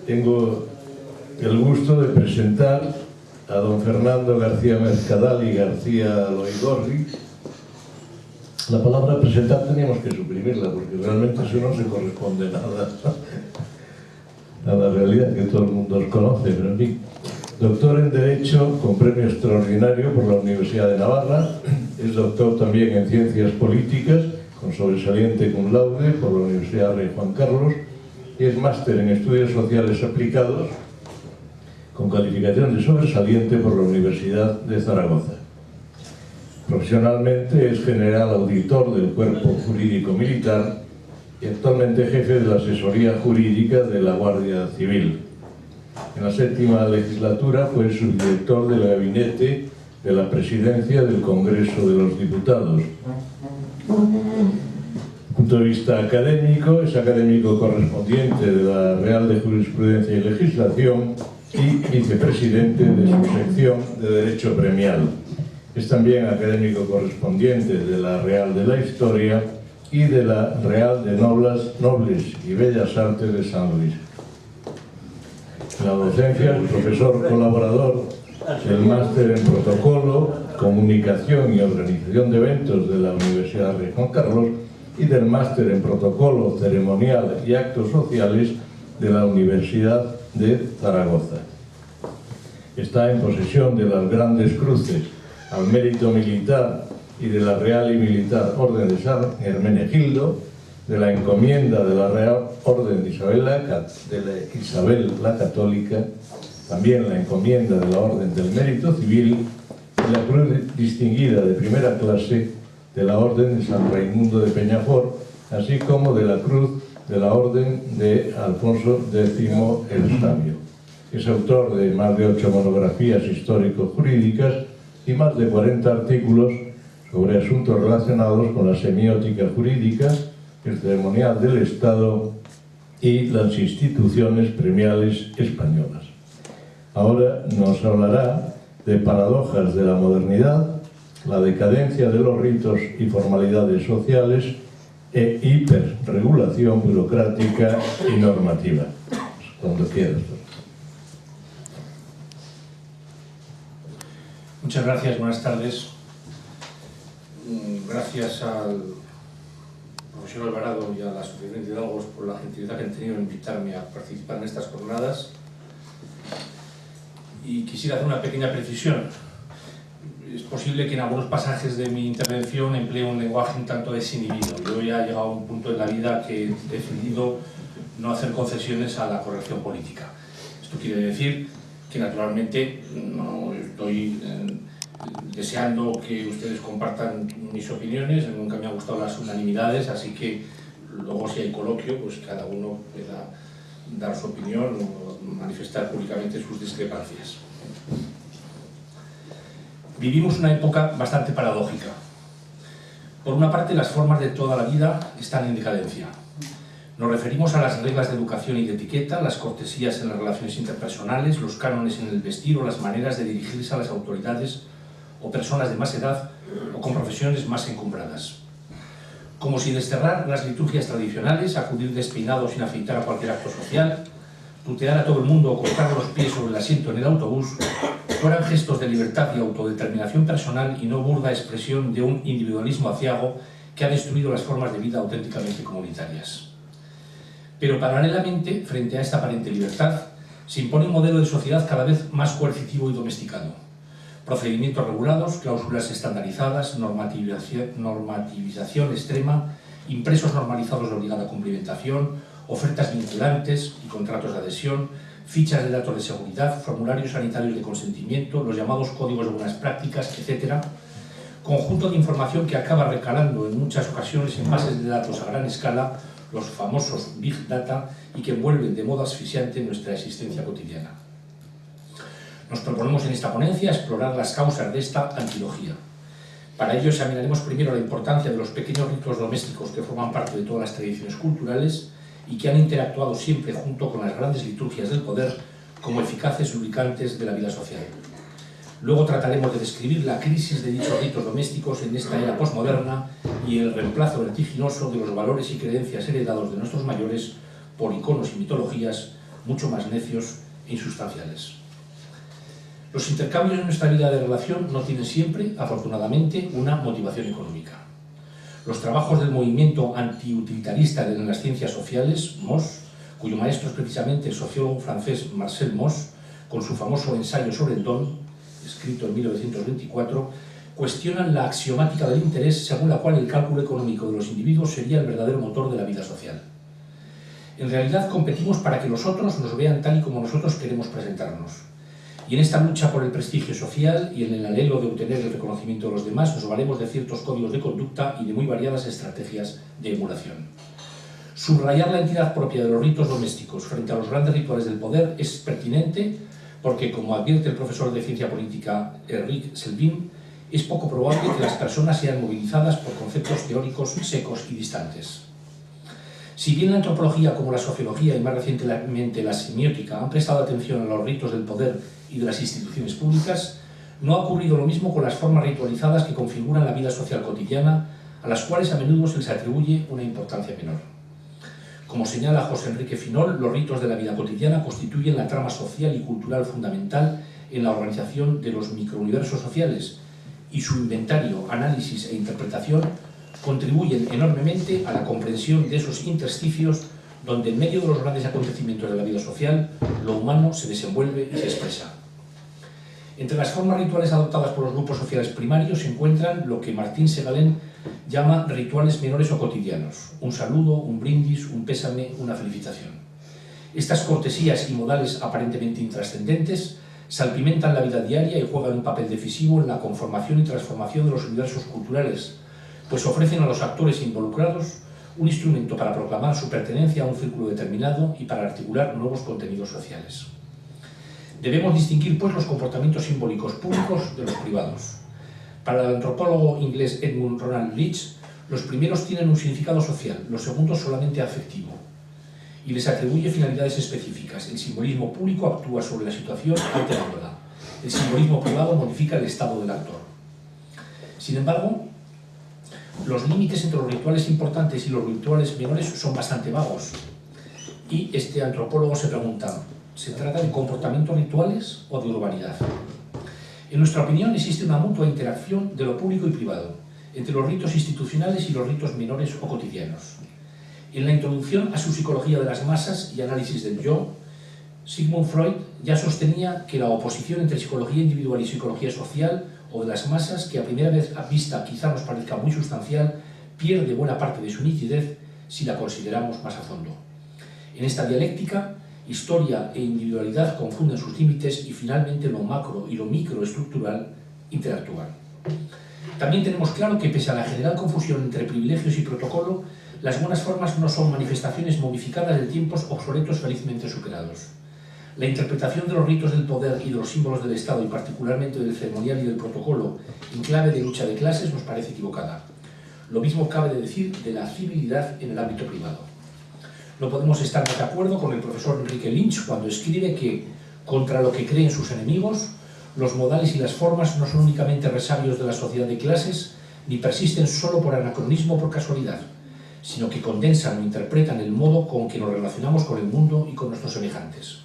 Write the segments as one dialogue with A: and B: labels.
A: tengo el gusto de presentar a don Fernando García Mercadal y García Loigorri. La palabra presentar teníamos que suprimirla porque realmente eso no se corresponde nada a la realidad que todo el mundo os conoce, pero en fin. Doctor en Derecho con premio extraordinario por la Universidad de Navarra, es doctor también en Ciencias Políticas con sobresaliente cum laude por la Universidad Rey Juan Carlos y es máster en Estudios Sociales Aplicados con calificación de sobresaliente por la Universidad de Zaragoza. Profesionalmente es general auditor del Cuerpo Jurídico Militar y actualmente jefe de la Asesoría Jurídica de la Guardia Civil. En la 7ª legislatura fue subdirector del gabinete de la Presidencia del Congreso de los Diputados. Desde el punto de vista académico, es académico correspondiente de la Real de Jurisprudencia y Legislación y vicepresidente de su sección de Derecho Premial. Es también académico correspondiente de la Real de la Historia y de la Real de Nobles y Bellas Artes de San Luis. En la docencia es profesor colaborador del Máster en Protocolo, Comunicación y Organización de Eventos de la Universidad Rey Juan Carlos y del Máster en Protocolo, Ceremonial y Actos Sociales de la Universidad de Zaragoza. Está en posesión de las Grandes Cruces al Mérito Militar y de la Real y Militar Orden de San Hermenegildo, de la encomienda de la Real Orden de Isabel la Católica, también la encomienda de la Orden del Mérito Civil y la Cruz Distinguida de Primera Clase de la Orden de San Raimundo de Peñafort, así como de la Cruz de la Orden de Alfonso X el Sabio. Es autor de más de 8 monografías histórico-jurídicas y más de 40 artículos sobre asuntos relacionados con la semiótica jurídica, el ceremonial del Estado y las instituciones premiales españolas. Ahora nos hablará de paradojas de la modernidad, la decadencia de los ritos y formalidades sociales e hiperregulación burocrática y normativa. Cuando quieras.
B: Muchas gracias, buenas tardes. Gracias al profesor Alvarado y a la Asociación de Hidalgos por la gentilidad que han tenido en invitarme a participar en estas jornadas. Y quisiera hacer una pequeña precisión. Es posible que en algunos pasajes de mi intervención emplee un lenguaje un tanto desinhibido. Yo ya he llegado a un punto en la vida que he decidido no hacer concesiones a la corrección política. Esto quiere decir que naturalmente no estoy deseando que ustedes compartan mis opiniones, nunca me han gustado las unanimidades, así que luego si hay coloquio, pues cada uno pueda dar su opinión o manifestar públicamente sus discrepancias. Vivimos una época bastante paradójica. Por una parte, las formas de toda la vida están en decadencia. Nos referimos a las reglas de educación y de etiqueta, las cortesías en las relaciones interpersonales, los cánones en el vestir o las maneras de dirigirse a las autoridades o personas de más edad o con profesiones más encumbradas. Como si desterrar las liturgias tradicionales, acudir despeinado sin afeitar a cualquier acto social, tutear a todo el mundo o colocar los pies sobre el asiento en el autobús, fueran gestos de libertad y autodeterminación personal y no burda expresión de un individualismo aciago que ha destruido las formas de vida auténticamente comunitarias. Pero paralelamente, frente a esta aparente libertad, se impone un modelo de sociedad cada vez más coercitivo y domesticado. Procedimientos regulados, cláusulas estandarizadas, normativización extrema, impresos normalizados de obligada cumplimentación, ofertas vinculantes y contratos de adhesión, fichas de datos de seguridad, formularios sanitarios de consentimiento, los llamados códigos de buenas prácticas, etc. Conjunto de información que acaba recalando en muchas ocasiones en bases de datos a gran escala, los famosos Big Data, y que envuelven de modo asfixiante nuestra existencia cotidiana. Nos proponemos en esta ponencia explorar las causas de esta antilogía. Para ello examinaremos primero la importancia de los pequeños ritos domésticos que forman parte de todas las tradiciones culturales y que han interactuado siempre junto con las grandes liturgias del poder como eficaces lubricantes de la vida social. Luego trataremos de describir la crisis de dichos ritos domésticos en esta era posmoderna y el reemplazo vertiginoso de los valores y creencias heredados de nuestros mayores por iconos y mitologías mucho más necios e insustanciales. Los intercambios en nuestra vida de relación no tienen siempre, afortunadamente, una motivación económica. Los trabajos del movimiento antiutilitarista de las ciencias sociales, Mauss, cuyo maestro es precisamente el sociólogo francés Marcel Mauss, con su famoso ensayo sobre el don, escrito en 1924, cuestionan la axiomática del interés según la cual el cálculo económico de los individuos sería el verdadero motor de la vida social. En realidad competimos para que los otros nos vean tal y como nosotros queremos presentarnos. Y en esta lucha por el prestigio social y en el anhelo de obtener el reconocimiento de los demás nos valemos de ciertos códigos de conducta y de muy variadas estrategias de emulación. Subrayar la entidad propia de los ritos domésticos frente a los grandes rituales del poder es pertinente porque, como advierte el profesor de ciencia política Henrik Selvin, es poco probable que las personas sean movilizadas por conceptos teóricos secos y distantes. Si bien la antropología como la sociología y más recientemente la semiótica han prestado atención a los ritos del poder y de las instituciones públicas, no ha ocurrido lo mismo con las formas ritualizadas que configuran la vida social cotidiana, a las cuales a menudo se les atribuye una importancia menor. Como señala José Enrique Finol, los ritos de la vida cotidiana constituyen la trama social y cultural fundamental en la organización de los microuniversos sociales y su inventario, análisis e interpretación contribuyen enormemente a la comprensión de esos intersticios donde en medio de los grandes acontecimientos de la vida social lo humano se desenvuelve y se expresa. Entre las formas rituales adoptadas por los grupos sociales primarios se encuentran lo que Martín Segalen llama rituales menores o cotidianos: un saludo, un brindis, un pésame, una felicitación. Estas cortesías y modales aparentemente intrascendentes salpimentan la vida diaria y juegan un papel decisivo en la conformación y transformación de los universos culturales, pues ofrecen a los actores involucrados un instrumento para proclamar su pertenencia a un círculo determinado y para articular nuevos contenidos sociales. Debemos distinguir, pues, los comportamientos simbólicos públicos de los privados. Para el antropólogo inglés Edmund Ronald Leach, los primeros tienen un significado social, los segundos solamente afectivo, y les atribuye finalidades específicas. El simbolismo público actúa sobre la situación alterándola. El simbolismo privado modifica el estado del actor. Sin embargo, los límites entre los rituales importantes y los rituales menores son bastante vagos. Y este antropólogo se pregunta, ¿se trata de comportamientos rituales o de urbanidad? En nuestra opinión existe una mutua interacción de lo público y privado, entre los ritos institucionales y los ritos menores o cotidianos. En la introducción a su psicología de las masas y análisis del yo, Sigmund Freud ya sostenía que la oposición entre psicología individual y psicología social o de las masas, que a primera vista quizá nos parezca muy sustancial, pierde buena parte de su nitidez si la consideramos más a fondo. En esta dialéctica, historia e individualidad confunden sus límites y finalmente lo macro y lo microestructural interactúan. También tenemos claro que pese a la general confusión entre privilegios y protocolo, las buenas formas no son manifestaciones modificadas de tiempos obsoletos felizmente superados. La interpretación de los ritos del poder y de los símbolos del Estado, y particularmente del ceremonial y del protocolo, en clave de lucha de clases, nos parece equivocada. Lo mismo cabe de decir de la civilidad en el ámbito privado. No podemos estar más de acuerdo con el profesor Enrique Lynch cuando escribe que, contra lo que creen sus enemigos, los modales y las formas no son únicamente resabios de la sociedad de clases, ni persisten solo por anacronismo o por casualidad, sino que condensan o interpretan el modo con que nos relacionamos con el mundo y con nuestros semejantes.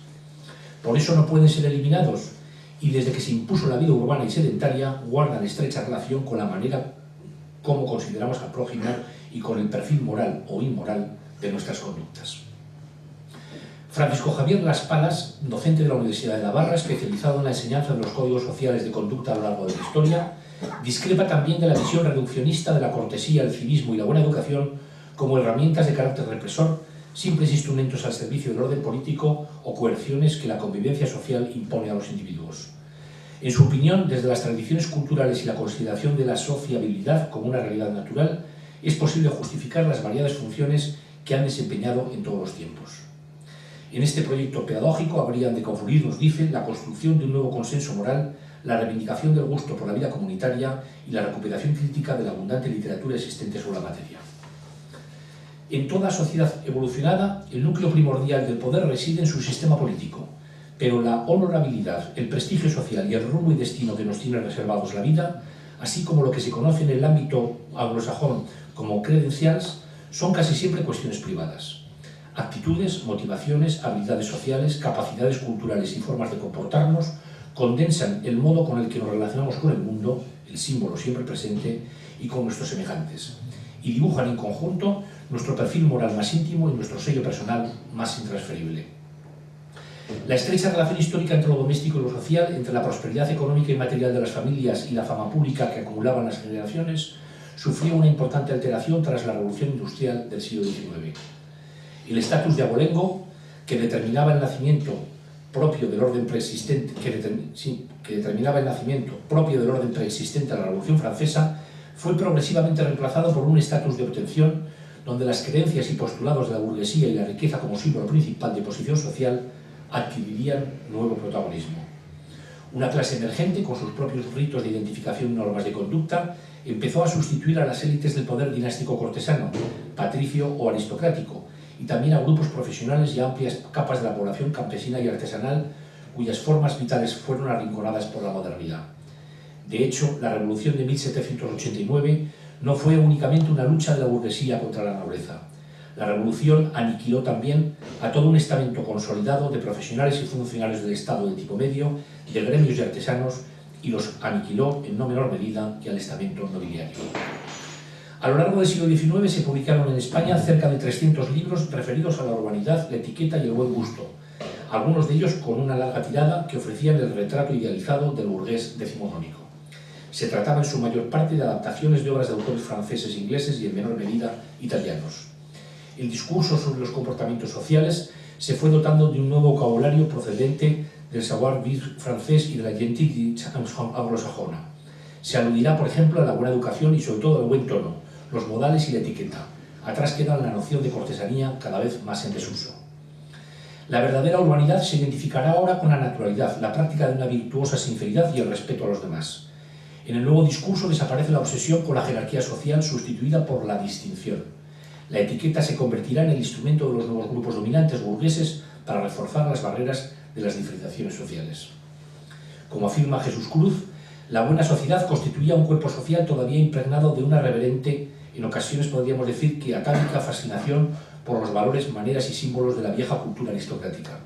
B: Por eso no pueden ser eliminados, y desde que se impuso la vida urbana y sedentaria, guardan estrecha relación con la manera como consideramos al prójimo y con el perfil moral o inmoral de nuestras conductas. Francisco Javier Las Palas, docente de la Universidad de Navarra, especializado en la enseñanza de los códigos sociales de conducta a lo largo de la historia, discrepa también de la visión reduccionista de la cortesía, el civismo y la buena educación como herramientas de carácter represor, simples instrumentos al servicio del orden político o coerciones que la convivencia social impone a los individuos. En su opinión, desde las tradiciones culturales y la consideración de la sociabilidad como una realidad natural, es posible justificar las variadas funciones que han desempeñado en todos los tiempos. En este proyecto pedagógico habrían de confluir, nos dicen, la construcción de un nuevo consenso moral, la reivindicación del gusto por la vida comunitaria y la recuperación crítica de la abundante literatura existente sobre la materia. En toda sociedad evolucionada, el núcleo primordial del poder reside en su sistema político, pero la honorabilidad, el prestigio social y el rumbo y destino que nos tiene reservados la vida, así como lo que se conoce en el ámbito anglosajón como credentials, son casi siempre cuestiones privadas. Actitudes, motivaciones, habilidades sociales, capacidades culturales y formas de comportarnos condensan el modo con el que nos relacionamos con el mundo, el símbolo siempre presente, y con nuestros semejantes, y dibujan en conjunto nuestro perfil moral más íntimo y nuestro sello personal más intransferible. La estrecha relación histórica entre lo doméstico y lo social, entre la prosperidad económica y material de las familias y la fama pública que acumulaban las generaciones, sufrió una importante alteración tras la revolución industrial del siglo XIX. El estatus de abolengo, que determinaba el nacimiento propio del orden preexistente, a la Revolución Francesa, fue progresivamente reemplazado por un estatus de obtención donde las creencias y postulados de la burguesía y la riqueza como símbolo principal de posición social adquirirían nuevo protagonismo. Una clase emergente, con sus propios ritos de identificación y normas de conducta, empezó a sustituir a las élites del poder dinástico cortesano, patricio o aristocrático, y también a grupos profesionales y amplias capas de la población campesina y artesanal, cuyas formas vitales fueron arrinconadas por la modernidad. De hecho, la Revolución de 1789 no fue únicamente una lucha de la burguesía contra la nobleza. La Revolución aniquiló también a todo un estamento consolidado de profesionales y funcionarios del Estado de tipo medio, de gremios y artesanos, y los aniquiló en no menor medida que al estamento nobiliario. A lo largo del siglo XIX se publicaron en España cerca de 300 libros referidos a la urbanidad, la etiqueta y el buen gusto, algunos de ellos con una larga tirada que ofrecían el retrato idealizado del burgués decimonónico. Se trataba en su mayor parte de adaptaciones de obras de autores franceses e ingleses y en menor medida italianos. El discurso sobre los comportamientos sociales se fue dotando de un nuevo vocabulario procedente del savoir-vivre francés y de la gentilité anglosajona. Se aludirá, por ejemplo, a la buena educación y sobre todo al buen tono, los modales y la etiqueta. Atrás queda la noción de cortesanía cada vez más en desuso. La verdadera urbanidad se identificará ahora con la naturalidad, la práctica de una virtuosa sinceridad y el respeto a los demás. En el nuevo discurso desaparece la obsesión con la jerarquía social sustituida por la distinción. La etiqueta se convertirá en el instrumento de los nuevos grupos dominantes burgueses para reforzar las barreras de las diferenciaciones sociales. Como afirma Jesús Cruz, la buena sociedad constituía un cuerpo social todavía impregnado de una reverente, en ocasiones podríamos decir que atávica, fascinación por los valores, maneras y símbolos de la vieja cultura aristocrática.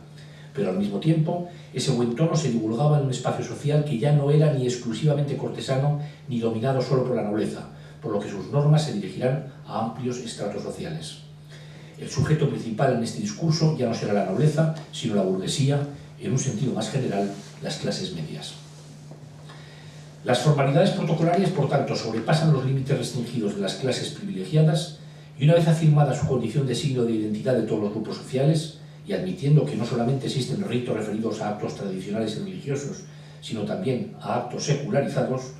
B: Pero al mismo tiempo, ese buen tono se divulgaba en un espacio social que ya no era ni exclusivamente cortesano ni dominado solo por la nobleza, por lo que sus normas se dirigirán a amplios estratos sociales. El sujeto principal en este discurso ya no será la nobleza, sino la burguesía, en un sentido más general, las clases medias. Las formalidades protocolarias, por tanto, sobrepasan los límites restringidos de las clases privilegiadas y una vez afirmada su condición de signo de identidad de todos los grupos sociales, y admitiendo que no solamente existen ritos referidos a actos tradicionales y religiosos, sino también a actos secularizados,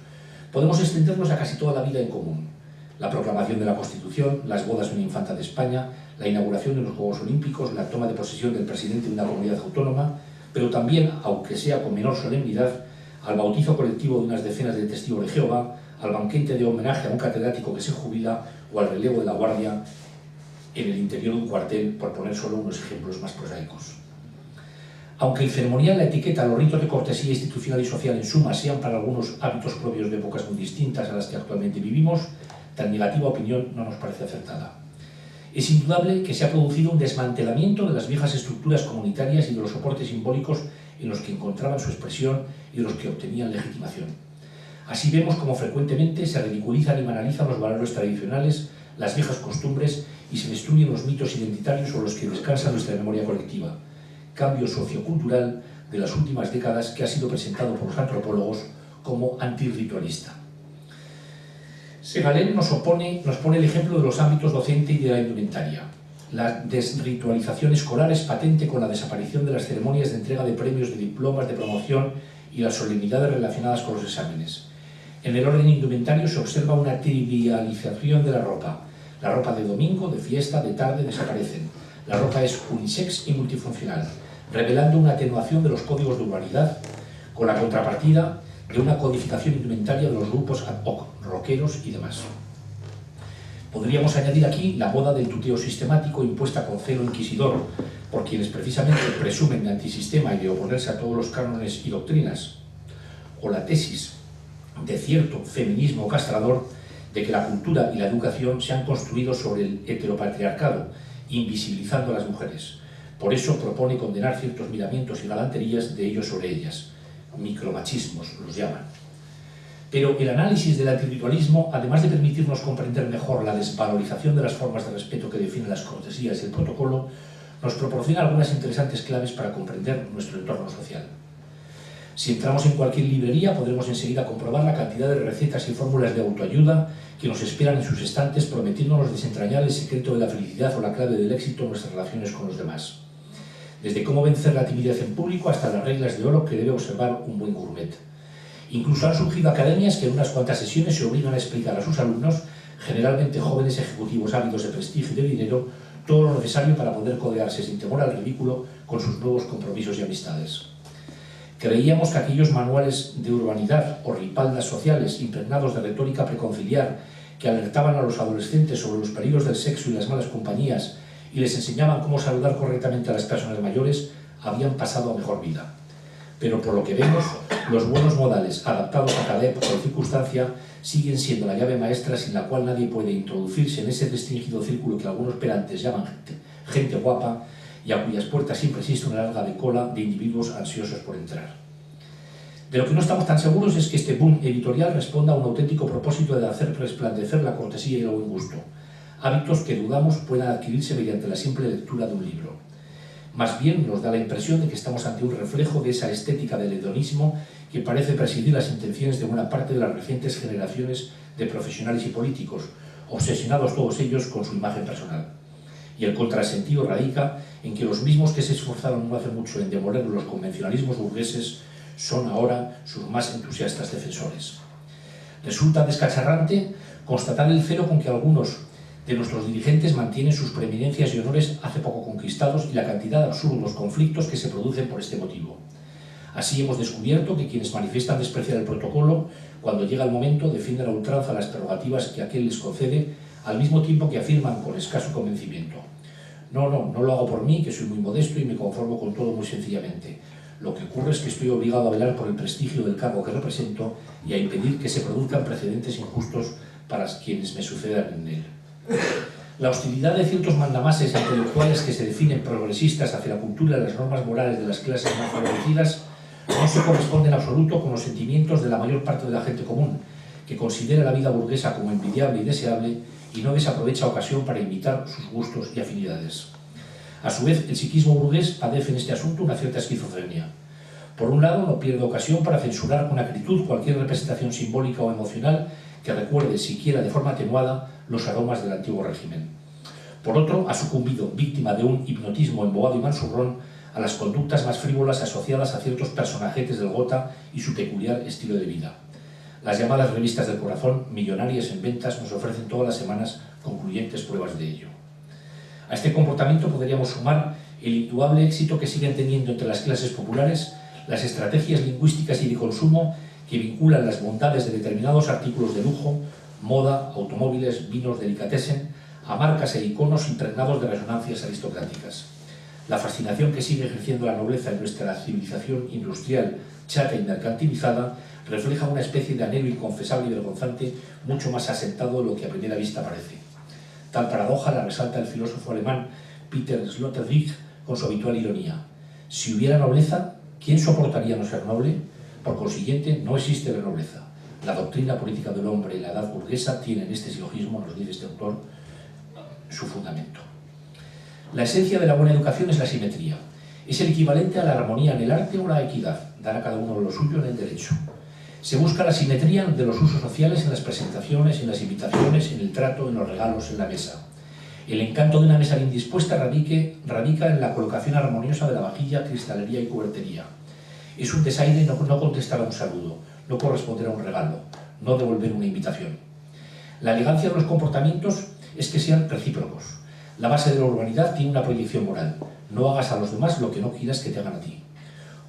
B: podemos extendernos a casi toda la vida en común. La proclamación de la Constitución, las bodas de una infanta de España, la inauguración de los Juegos Olímpicos, la toma de posesión del presidente de una comunidad autónoma, pero también, aunque sea con menor solemnidad, al bautizo colectivo de unas decenas de testigos de Jehová, al banquete de homenaje a un catedrático que se jubila o al relevo de la guardia en el interior de un cuartel, por poner solo unos ejemplos más prosaicos. Aunque el ceremonial, la etiqueta, los ritos de cortesía institucional y social en suma sean para algunos hábitos propios de épocas muy distintas a las que actualmente vivimos, tan negativa opinión no nos parece acertada. Es indudable que se ha producido un desmantelamiento de las viejas estructuras comunitarias y de los soportes simbólicos en los que encontraban su expresión y de los que obtenían legitimación. Así vemos como frecuentemente se ridiculizan y banalizan los valores tradicionales, las viejas costumbres y se destruyen los mitos identitarios sobre los que descansa nuestra memoria colectiva. Cambio sociocultural de las últimas décadas que ha sido presentado por los antropólogos como antirritualista. Segalen nos pone el ejemplo de los ámbitos docente y de la indumentaria. La desritualización escolar es patente con la desaparición de las ceremonias de entrega de premios, de diplomas, de promoción y las solemnidades relacionadas con los exámenes. En el orden indumentario se observa una trivialización de la ropa. La ropa de domingo, de fiesta, de tarde desaparecen. La ropa es unisex y multifuncional, revelando una atenuación de los códigos de urbanidad, con la contrapartida de una codificación indumentaria de los grupos ad hoc, rockeros y demás. Podríamos añadir aquí la moda del tuteo sistemático impuesta con celo inquisidor por quienes precisamente presumen de antisistema y de oponerse a todos los cánones y doctrinas, o la tesis de cierto feminismo castrador de que la cultura y la educación se han construido sobre el heteropatriarcado invisibilizando a las mujeres. Por eso propone condenar ciertos miramientos y galanterías de ellos sobre ellas. Micromachismos los llaman. Pero el análisis del antirritualismo, además de permitirnos comprender mejor la desvalorización de las formas de respeto que definen las cortesías y el protocolo, nos proporciona algunas interesantes claves para comprender nuestro entorno social. Si entramos en cualquier librería, podremos enseguida comprobar la cantidad de recetas y fórmulas de autoayuda que nos esperan en sus estantes, prometiéndonos desentrañar el secreto de la felicidad o la clave del éxito en nuestras relaciones con los demás. Desde cómo vencer la timidez en público hasta las reglas de oro que debe observar un buen gourmet. Incluso han surgido academias que en unas cuantas sesiones se obligan a explicar a sus alumnos, generalmente jóvenes ejecutivos ávidos de prestigio y de dinero, todo lo necesario para poder codearse sin temor al ridículo con sus nuevos compromisos y amistades. Creíamos que aquellos manuales de urbanidad o ripaldas sociales impregnados de retórica preconciliar que alertaban a los adolescentes sobre los peligros del sexo y las malas compañías y les enseñaban cómo saludar correctamente a las personas mayores habían pasado a mejor vida. Pero por lo que vemos, los buenos modales adaptados a cada época o circunstancia siguen siendo la llave maestra sin la cual nadie puede introducirse en ese restringido círculo que algunos perantes llaman gente guapa y a cuyas puertas siempre existe una larga de cola de individuos ansiosos por entrar. De lo que no estamos tan seguros es que este boom editorial responda a un auténtico propósito de hacer resplandecer la cortesía y el buen gusto, hábitos que dudamos puedan adquirirse mediante la simple lectura de un libro. Más bien nos da la impresión de que estamos ante un reflejo de esa estética del hedonismo que parece presidir las intenciones de buena parte de las recientes generaciones de profesionales y políticos, obsesionados todos ellos con su imagen personal. Y el contrasentido radica en que los mismos que se esforzaron no hace mucho en demoler los convencionalismos burgueses son ahora sus más entusiastas defensores. Resulta descacharrante constatar el celo con que algunos de nuestros dirigentes mantienen sus preeminencias y honores hace poco conquistados y la cantidad de absurdos conflictos que se producen por este motivo. Así hemos descubierto que quienes manifiestan despreciar el protocolo, cuando llega el momento, defienden a ultranza las prerrogativas que aquel les concede, al mismo tiempo que afirman con escaso convencimiento: no lo hago por mí, que soy muy modesto y me conformo con todo muy sencillamente. Lo que ocurre es que estoy obligado a velar por el prestigio del cargo que represento y a impedir que se produzcan precedentes injustos para quienes me sucedan en él. La hostilidad de ciertos mandamases intelectuales que se definen progresistas hacia la cultura y las normas morales de las clases más favorecidas no se corresponde en absoluto con los sentimientos de la mayor parte de la gente común, que considera la vida burguesa como envidiable y deseable y no desaprovecha ocasión para imitar sus gustos y afinidades. A su vez, el psiquismo burgués padece en este asunto una cierta esquizofrenia. Por un lado, no pierde ocasión para censurar con acritud cualquier representación simbólica o emocional que recuerde, siquiera de forma atenuada, los aromas del antiguo régimen. Por otro, ha sucumbido, víctima de un hipnotismo embobado y mansurrón, a las conductas más frívolas asociadas a ciertos personajetes del Gotha y su peculiar estilo de vida. Las llamadas revistas del corazón, millonarias en ventas, nos ofrecen todas las semanas concluyentes pruebas de ello. A este comportamiento podríamos sumar el indudable éxito que siguen teniendo entre las clases populares las estrategias lingüísticas y de consumo que vinculan las bondades de determinados artículos de lujo, moda, automóviles, vinos, delicatessen, a marcas e iconos impregnados de resonancias aristocráticas. La fascinación que sigue ejerciendo la nobleza en nuestra civilización industrial, chata y mercantilizada, refleja una especie de anhelo inconfesable y vergonzante mucho más asentado de lo que a primera vista parece. Tal paradoja la resalta el filósofo alemán Peter Sloterdijk con su habitual ironía. Si hubiera nobleza, ¿quién soportaría no ser noble? Por consiguiente, no existe la nobleza. La doctrina política del hombre y la edad burguesa tienen en este silogismo, nos dice este autor, su fundamento. La esencia de la buena educación es la simetría. Es el equivalente a la armonía en el arte o la equidad, dar a cada uno lo suyo en el derecho. Se busca la simetría de los usos sociales en las presentaciones, en las invitaciones, en el trato, en los regalos, en la mesa. El encanto de una mesa bien dispuesta radica en la colocación armoniosa de la vajilla, cristalería y cubertería. Es un desaire no contestar a un saludo, no corresponder a un regalo, no devolver una invitación. La elegancia de los comportamientos es que sean recíprocos. La base de la urbanidad tiene una proyección moral. No hagas a los demás lo que no quieras que te hagan a ti.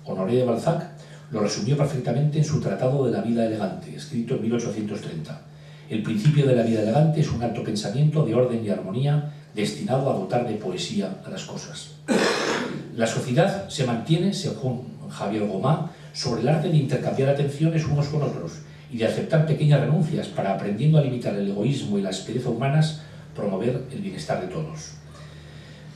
B: Honoré de Balzac lo resumió perfectamente en su Tratado de la vida elegante, escrito en 1830. El principio de la vida elegante es un alto pensamiento de orden y armonía destinado a dotar de poesía a las cosas. La sociedad se mantiene, según Javier Gomá, sobre el arte de intercambiar atenciones unos con otros y de aceptar pequeñas renuncias para, aprendiendo a limitar el egoísmo y la aspereza humanas, promover el bienestar de todos.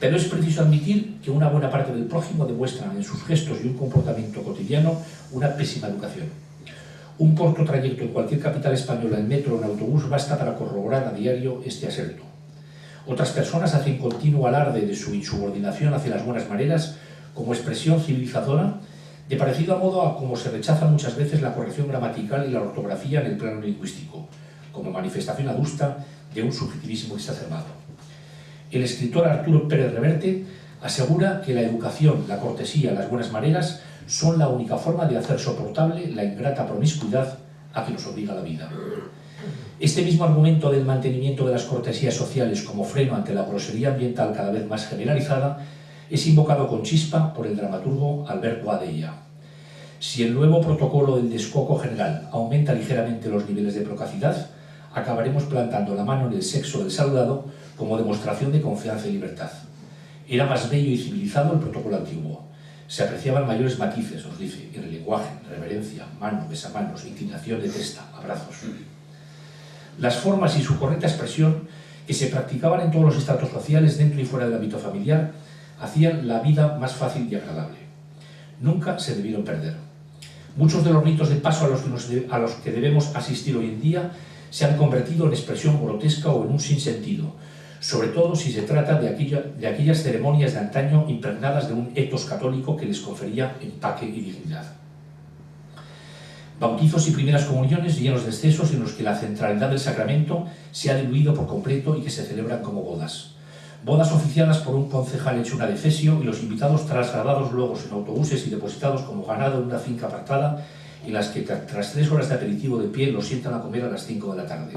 B: Pero es preciso admitir que una buena parte del prójimo demuestran en sus gestos y un comportamiento cotidiano una pésima educación. Un corto trayecto en cualquier capital española en metro o en autobús basta para corroborar a diario este aserto. Otras personas hacen continuo alarde de su insubordinación hacia las buenas maneras como expresión civilizadora, de parecido a modo a como se rechaza muchas veces la corrección gramatical y la ortografía en el plano lingüístico, como manifestación adusta de un subjetivismo exacerbado. El escritor Arturo Pérez Reverte asegura que la educación, la cortesía, las buenas maneras son la única forma de hacer soportable la ingrata promiscuidad a que nos obliga la vida. Este mismo argumento del mantenimiento de las cortesías sociales como freno ante la grosería ambiental cada vez más generalizada es invocado con chispa por el dramaturgo Albert Boadella. Si el nuevo protocolo del descoco general aumenta ligeramente los niveles de procacidad, acabaremos plantando la mano en el sexo del saludado como demostración de confianza y libertad. Era más bello y civilizado el protocolo antiguo. Se apreciaban mayores matices, nos dice, en el lenguaje, reverencia, mano, besamanos, inclinación de testa, abrazos. Las formas y su correcta expresión, que se practicaban en todos los estratos sociales, dentro y fuera del ámbito familiar, hacían la vida más fácil y agradable. Nunca se debieron perder. Muchos de los ritos de paso a los que debemos asistir hoy en día se han convertido en expresión grotesca o en un sinsentido, sobre todo si se trata de aquellas ceremonias de antaño impregnadas de un etos católico que les confería empaque y dignidad. Bautizos y primeras comuniones llenos de excesos en los que la centralidad del sacramento se ha diluido por completo y que se celebran como bodas. Bodas oficiadas por un concejal hecho una defesio y los invitados trasladados luego en autobuses y depositados como ganado en una finca apartada en las que tras 3 horas de aperitivo de pie los sientan a comer a las 5 de la tarde.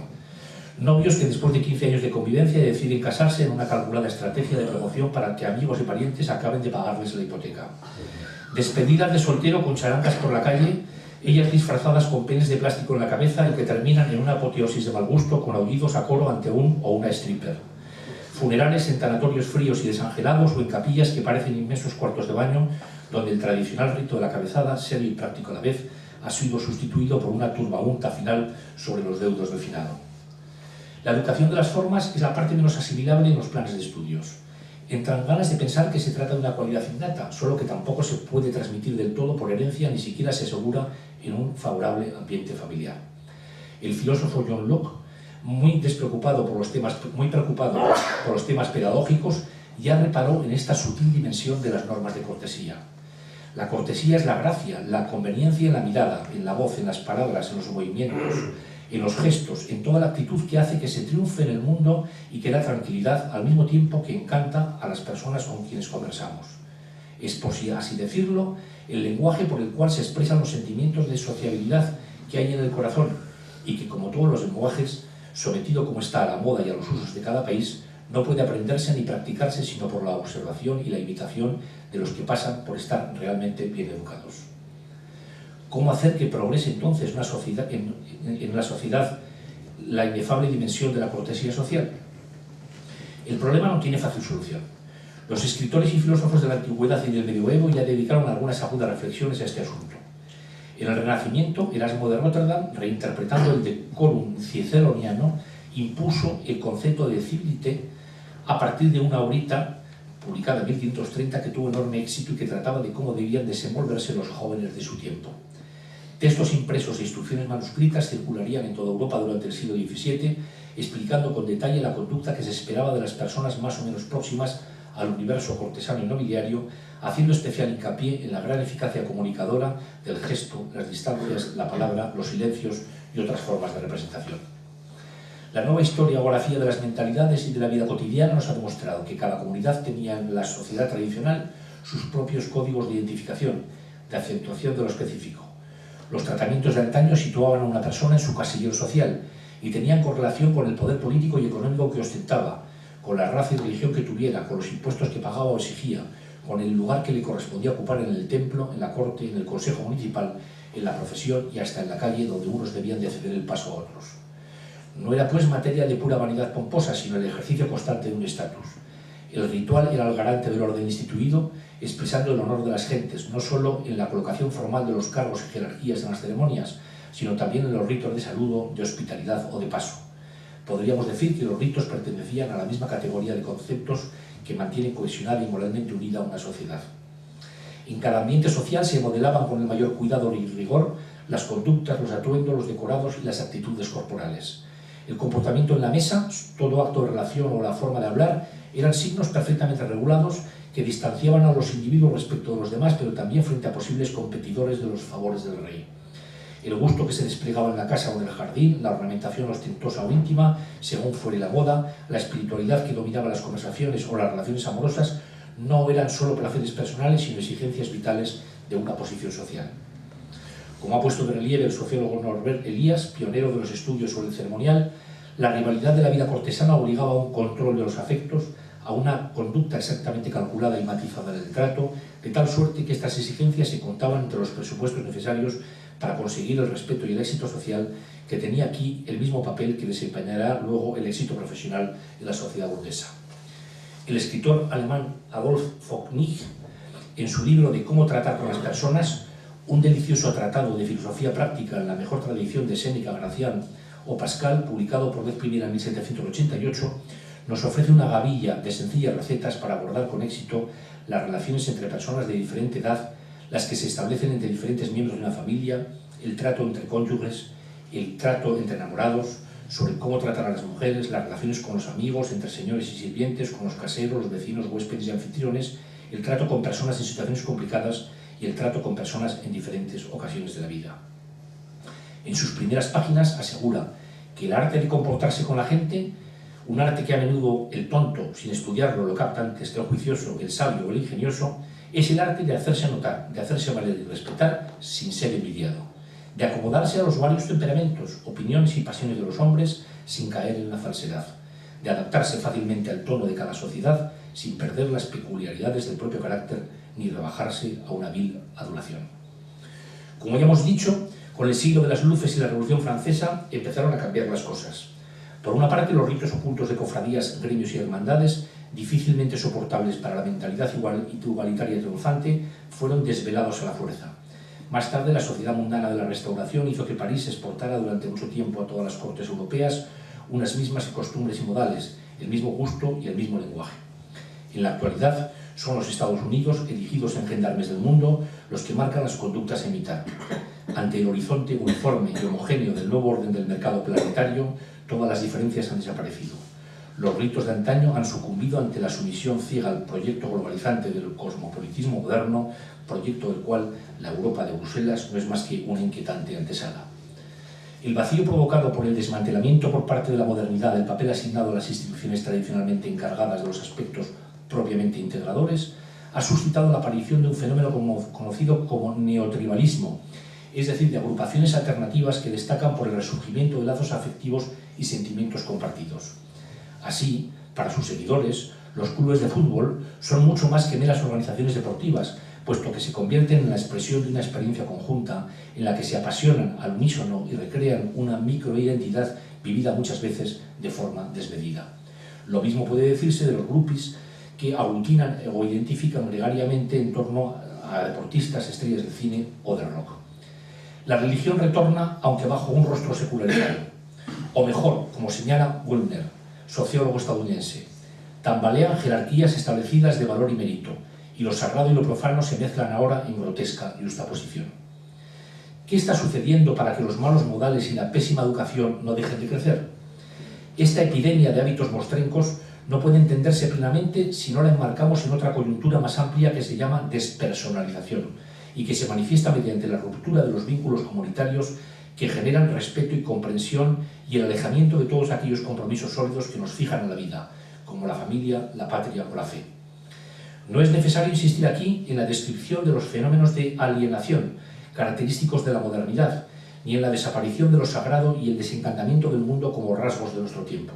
B: Novios que después de 15 años de convivencia deciden casarse en una calculada estrategia de promoción para que amigos y parientes acaben de pagarles la hipoteca. Despedidas de soltero con charangas por la calle, ellas disfrazadas con penes de plástico en la cabeza y que terminan en una apoteosis de mal gusto con aullidos a coro ante un o una stripper. Funerales en tanatorios fríos y desangelados o en capillas que parecen inmensos cuartos de baño donde el tradicional rito de la cabezada, serio y práctico a la vez, ha sido sustituido por una turbaunta final sobre los deudos del finado. La educación de las formas es la parte menos asimilable en los planes de estudios. Entran ganas de pensar que se trata de una cualidad innata, solo que tampoco se puede transmitir del todo por herencia, ni siquiera se asegura en un favorable ambiente familiar. El filósofo John Locke, muy preocupado por los temas pedagógicos, ya reparó en esta sutil dimensión de las normas de cortesía. La cortesía es la gracia, la conveniencia en la mirada, en la voz, en las palabras, en los movimientos, en los gestos, en toda la actitud que hace que se triunfe en el mundo y que da tranquilidad al mismo tiempo que encanta a las personas con quienes conversamos. Es, por así decirlo, el lenguaje por el cual se expresan los sentimientos de sociabilidad que hay en el corazón y que, como todos los lenguajes, sometido como está a la moda y a los usos de cada país, no puede aprenderse ni practicarse sino por la observación y la imitación de los que pasan por estar realmente bien educados. ¿Cómo hacer que progrese entonces en la sociedad la inefable dimensión de la cortesía social? El problema no tiene fácil solución. Los escritores y filósofos de la antigüedad y del medioevo ya dedicaron algunas agudas reflexiones a este asunto. En el Renacimiento, Erasmo de Rotterdam, reinterpretando el Decorum ciceroniano, impuso el concepto de civilité a partir de una obrita publicada en 1530 que tuvo enorme éxito y que trataba de cómo debían desenvolverse los jóvenes de su tiempo. Textos impresos e instrucciones manuscritas circularían en toda Europa durante el siglo XVII, explicando con detalle la conducta que se esperaba de las personas más o menos próximas al universo cortesano y nobiliario, haciendo especial hincapié en la gran eficacia comunicadora del gesto, las distancias, la palabra, los silencios y otras formas de representación. La nueva historiografía de las mentalidades y de la vida cotidiana nos ha demostrado que cada comunidad tenía en la sociedad tradicional sus propios códigos de identificación, de acentuación de lo específico. Los tratamientos de antaño situaban a una persona en su casillero social y tenían correlación con el poder político y económico que ostentaba, con la raza y religión que tuviera, con los impuestos que pagaba o exigía, con el lugar que le correspondía ocupar en el templo, en la corte, en el consejo municipal, en la profesión y hasta en la calle donde unos debían de ceder el paso a otros. No era pues materia de pura vanidad pomposa, sino el ejercicio constante de un estatus. El ritual era el garante del orden instituido, expresando el honor de las gentes, no solo en la colocación formal de los cargos y jerarquías en las ceremonias, sino también en los ritos de saludo, de hospitalidad o de paso. Podríamos decir que los ritos pertenecían a la misma categoría de conceptos que mantienen cohesionada y moralmente unida a una sociedad. En cada ambiente social se modelaban con el mayor cuidado y rigor las conductas, los atuendos, los decorados y las actitudes corporales. El comportamiento en la mesa, todo acto de relación o la forma de hablar, eran signos perfectamente regulados que distanciaban a los individuos respecto de los demás, pero también frente a posibles competidores de los favores del rey. El gusto que se desplegaba en la casa o en el jardín, la ornamentación ostentosa o íntima, según fuere la moda, la espiritualidad que dominaba las conversaciones o las relaciones amorosas, no eran solo placeres personales, sino exigencias vitales de una posición social. Como ha puesto de relieve el sociólogo Norbert Elias, pionero de los estudios sobre el ceremonial, la rivalidad de la vida cortesana obligaba a un control de los afectos, a una conducta exactamente calculada y matizada del trato, de tal suerte que estas exigencias se contaban entre los presupuestos necesarios para conseguir el respeto y el éxito social, que tenía aquí el mismo papel que desempeñará luego el éxito profesional en la sociedad burguesa. El escritor alemán Adolf Vogt, en su libro de Cómo tratar con las personas, un delicioso tratado de filosofía práctica en la mejor tradición de Séneca, Gracián o Pascal, publicado por vez primera en 1788, nos ofrece una gavilla de sencillas recetas para abordar con éxito las relaciones entre personas de diferente edad, las que se establecen entre diferentes miembros de una familia, el trato entre cónyuges, el trato entre enamorados, sobre cómo tratar a las mujeres, las relaciones con los amigos, entre señores y sirvientes, con los caseros, los vecinos, huéspedes y anfitriones, el trato con personas en situaciones complicadas y el trato con personas en diferentes ocasiones de la vida. En sus primeras páginas asegura que el arte de comportarse con la gente, un arte que a menudo el tonto, sin estudiarlo, lo capta antes que el juicioso, el sabio o el ingenioso, es el arte de hacerse notar, de hacerse valer y respetar sin ser envidiado, de acomodarse a los varios temperamentos, opiniones y pasiones de los hombres sin caer en la falsedad, de adaptarse fácilmente al tono de cada sociedad sin perder las peculiaridades del propio carácter ni rebajarse a una vil adulación. Como ya hemos dicho, con el siglo de las luces y la Revolución Francesa empezaron a cambiar las cosas. Por una parte, los ritos ocultos de cofradías, gremios y hermandades, difícilmente soportables para la mentalidad igualitaria y triunfante, fueron desvelados a la fuerza. Más tarde, la sociedad mundana de la Restauración hizo que París exportara durante mucho tiempo a todas las cortes europeas unas mismas costumbres y modales, el mismo gusto y el mismo lenguaje. En la actualidad, son los Estados Unidos, erigidos en gendarmes del mundo, los que marcan las conductas a imitar. Ante el horizonte uniforme y homogéneo del nuevo orden del mercado planetario, todas las diferencias han desaparecido. Los ritos de antaño han sucumbido ante la sumisión ciega al proyecto globalizante del cosmopolitismo moderno, proyecto del cual la Europa de Bruselas no es más que una inquietante antesala. El vacío provocado por el desmantelamiento por parte de la modernidad del papel asignado a las instituciones tradicionalmente encargadas de los aspectos propiamente integradores, ha suscitado la aparición de un fenómeno conocido como neotribalismo, es decir, de agrupaciones alternativas que destacan por el resurgimiento de lazos afectivos y sentimientos compartidos. Así, para sus seguidores, los clubes de fútbol son mucho más que meras organizaciones deportivas, puesto que se convierten en la expresión de una experiencia conjunta en la que se apasionan al unísono y recrean una microidentidad vivida muchas veces de forma desmedida. Lo mismo puede decirse de los groupies que aglutinan o identifican gregariamente en torno a deportistas, estrellas de cine o de rock. La religión retorna, aunque bajo un rostro secularizado. O mejor, como señala Wellner, sociólogo estadounidense, tambalean jerarquías establecidas de valor y mérito, y lo sagrado y lo profano se mezclan ahora en grotesca yuxtaposición. ¿Qué está sucediendo para que los malos modales y la pésima educación no dejen de crecer? Esta epidemia de hábitos mostrencos no puede entenderse plenamente si no la enmarcamos en otra coyuntura más amplia que se llama despersonalización y que se manifiesta mediante la ruptura de los vínculos comunitarios que generan respeto y comprensión y el alejamiento de todos aquellos compromisos sólidos que nos fijan en la vida, como la familia, la patria o la fe. No es necesario insistir aquí en la descripción de los fenómenos de alienación característicos de la modernidad, ni en la desaparición de lo sagrado y el desencantamiento del mundo como rasgos de nuestro tiempo.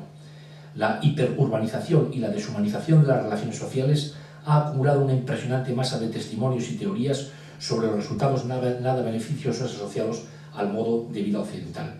B: La hiperurbanización y la deshumanización de las relaciones sociales ha acumulado una impresionante masa de testimonios y teorías sobre los resultados nada beneficiosos asociados al modo de vida occidental.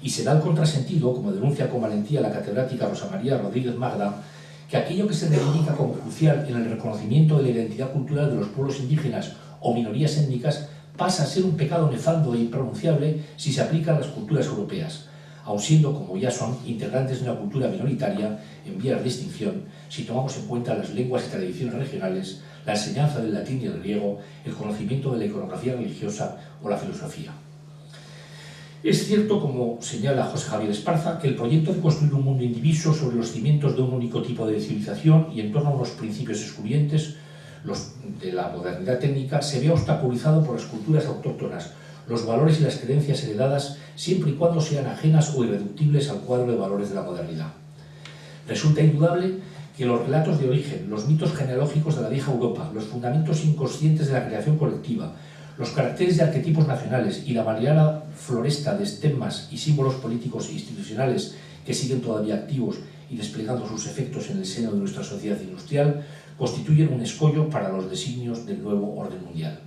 B: Y se da el contrasentido, como denuncia con valentía la catedrática Rosa María Rodríguez Magda, que aquello que se reivindica como crucial en el reconocimiento de la identidad cultural de los pueblos indígenas o minorías étnicas pasa a ser un pecado nefando e impronunciable si se aplica a las culturas europeas, aun siendo, como ya son, integrantes de una cultura minoritaria en vías de extinción, si tomamos en cuenta las lenguas y tradiciones regionales, la enseñanza del latín y el griego, el conocimiento de la iconografía religiosa o la filosofía. Es cierto, como señala José Javier Esparza, que el proyecto de construir un mundo indiviso sobre los cimientos de un único tipo de civilización y en torno a unos principios excluyentes, los de la modernidad técnica, se ve obstaculizado por las culturas autóctonas, los valores y las creencias heredadas, siempre y cuando sean ajenas o irreductibles al cuadro de valores de la modernidad. Resulta indudable que los relatos de origen, los mitos genealógicos de la vieja Europa, los fundamentos inconscientes de la creación colectiva, los caracteres de arquetipos nacionales y la variada floresta de estigmas y símbolos políticos e institucionales que siguen todavía activos y desplegando sus efectos en el seno de nuestra sociedad industrial, constituyen un escollo para los designios del nuevo orden mundial.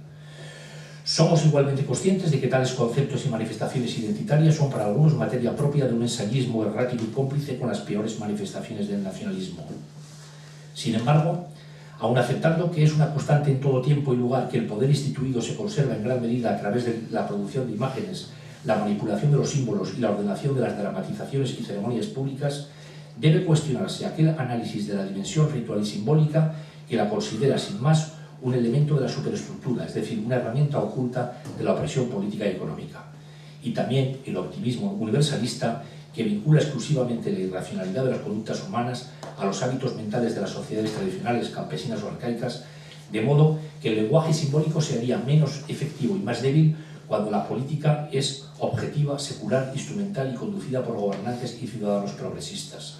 B: Somos igualmente conscientes de que tales conceptos y manifestaciones identitarias son para algunos materia propia de un ensayismo errático y cómplice con las peores manifestaciones del nacionalismo. Sin embargo, aun aceptando que es una constante en todo tiempo y lugar que el poder instituido se conserva en gran medida a través de la producción de imágenes, la manipulación de los símbolos y la ordenación de las dramatizaciones y ceremonias públicas, debe cuestionarse aquel análisis de la dimensión ritual y simbólica que la considera, sin más, un elemento de la superestructura, es decir, una herramienta oculta de la opresión política y económica. Y también el optimismo universalista que vincula exclusivamente la irracionalidad de las conductas humanas a los hábitos mentales de las sociedades tradicionales, campesinas o arcaicas, de modo que el lenguaje simbólico se haría menos efectivo y más débil cuando la política es objetiva, secular, instrumental y conducida por gobernantes y ciudadanos progresistas.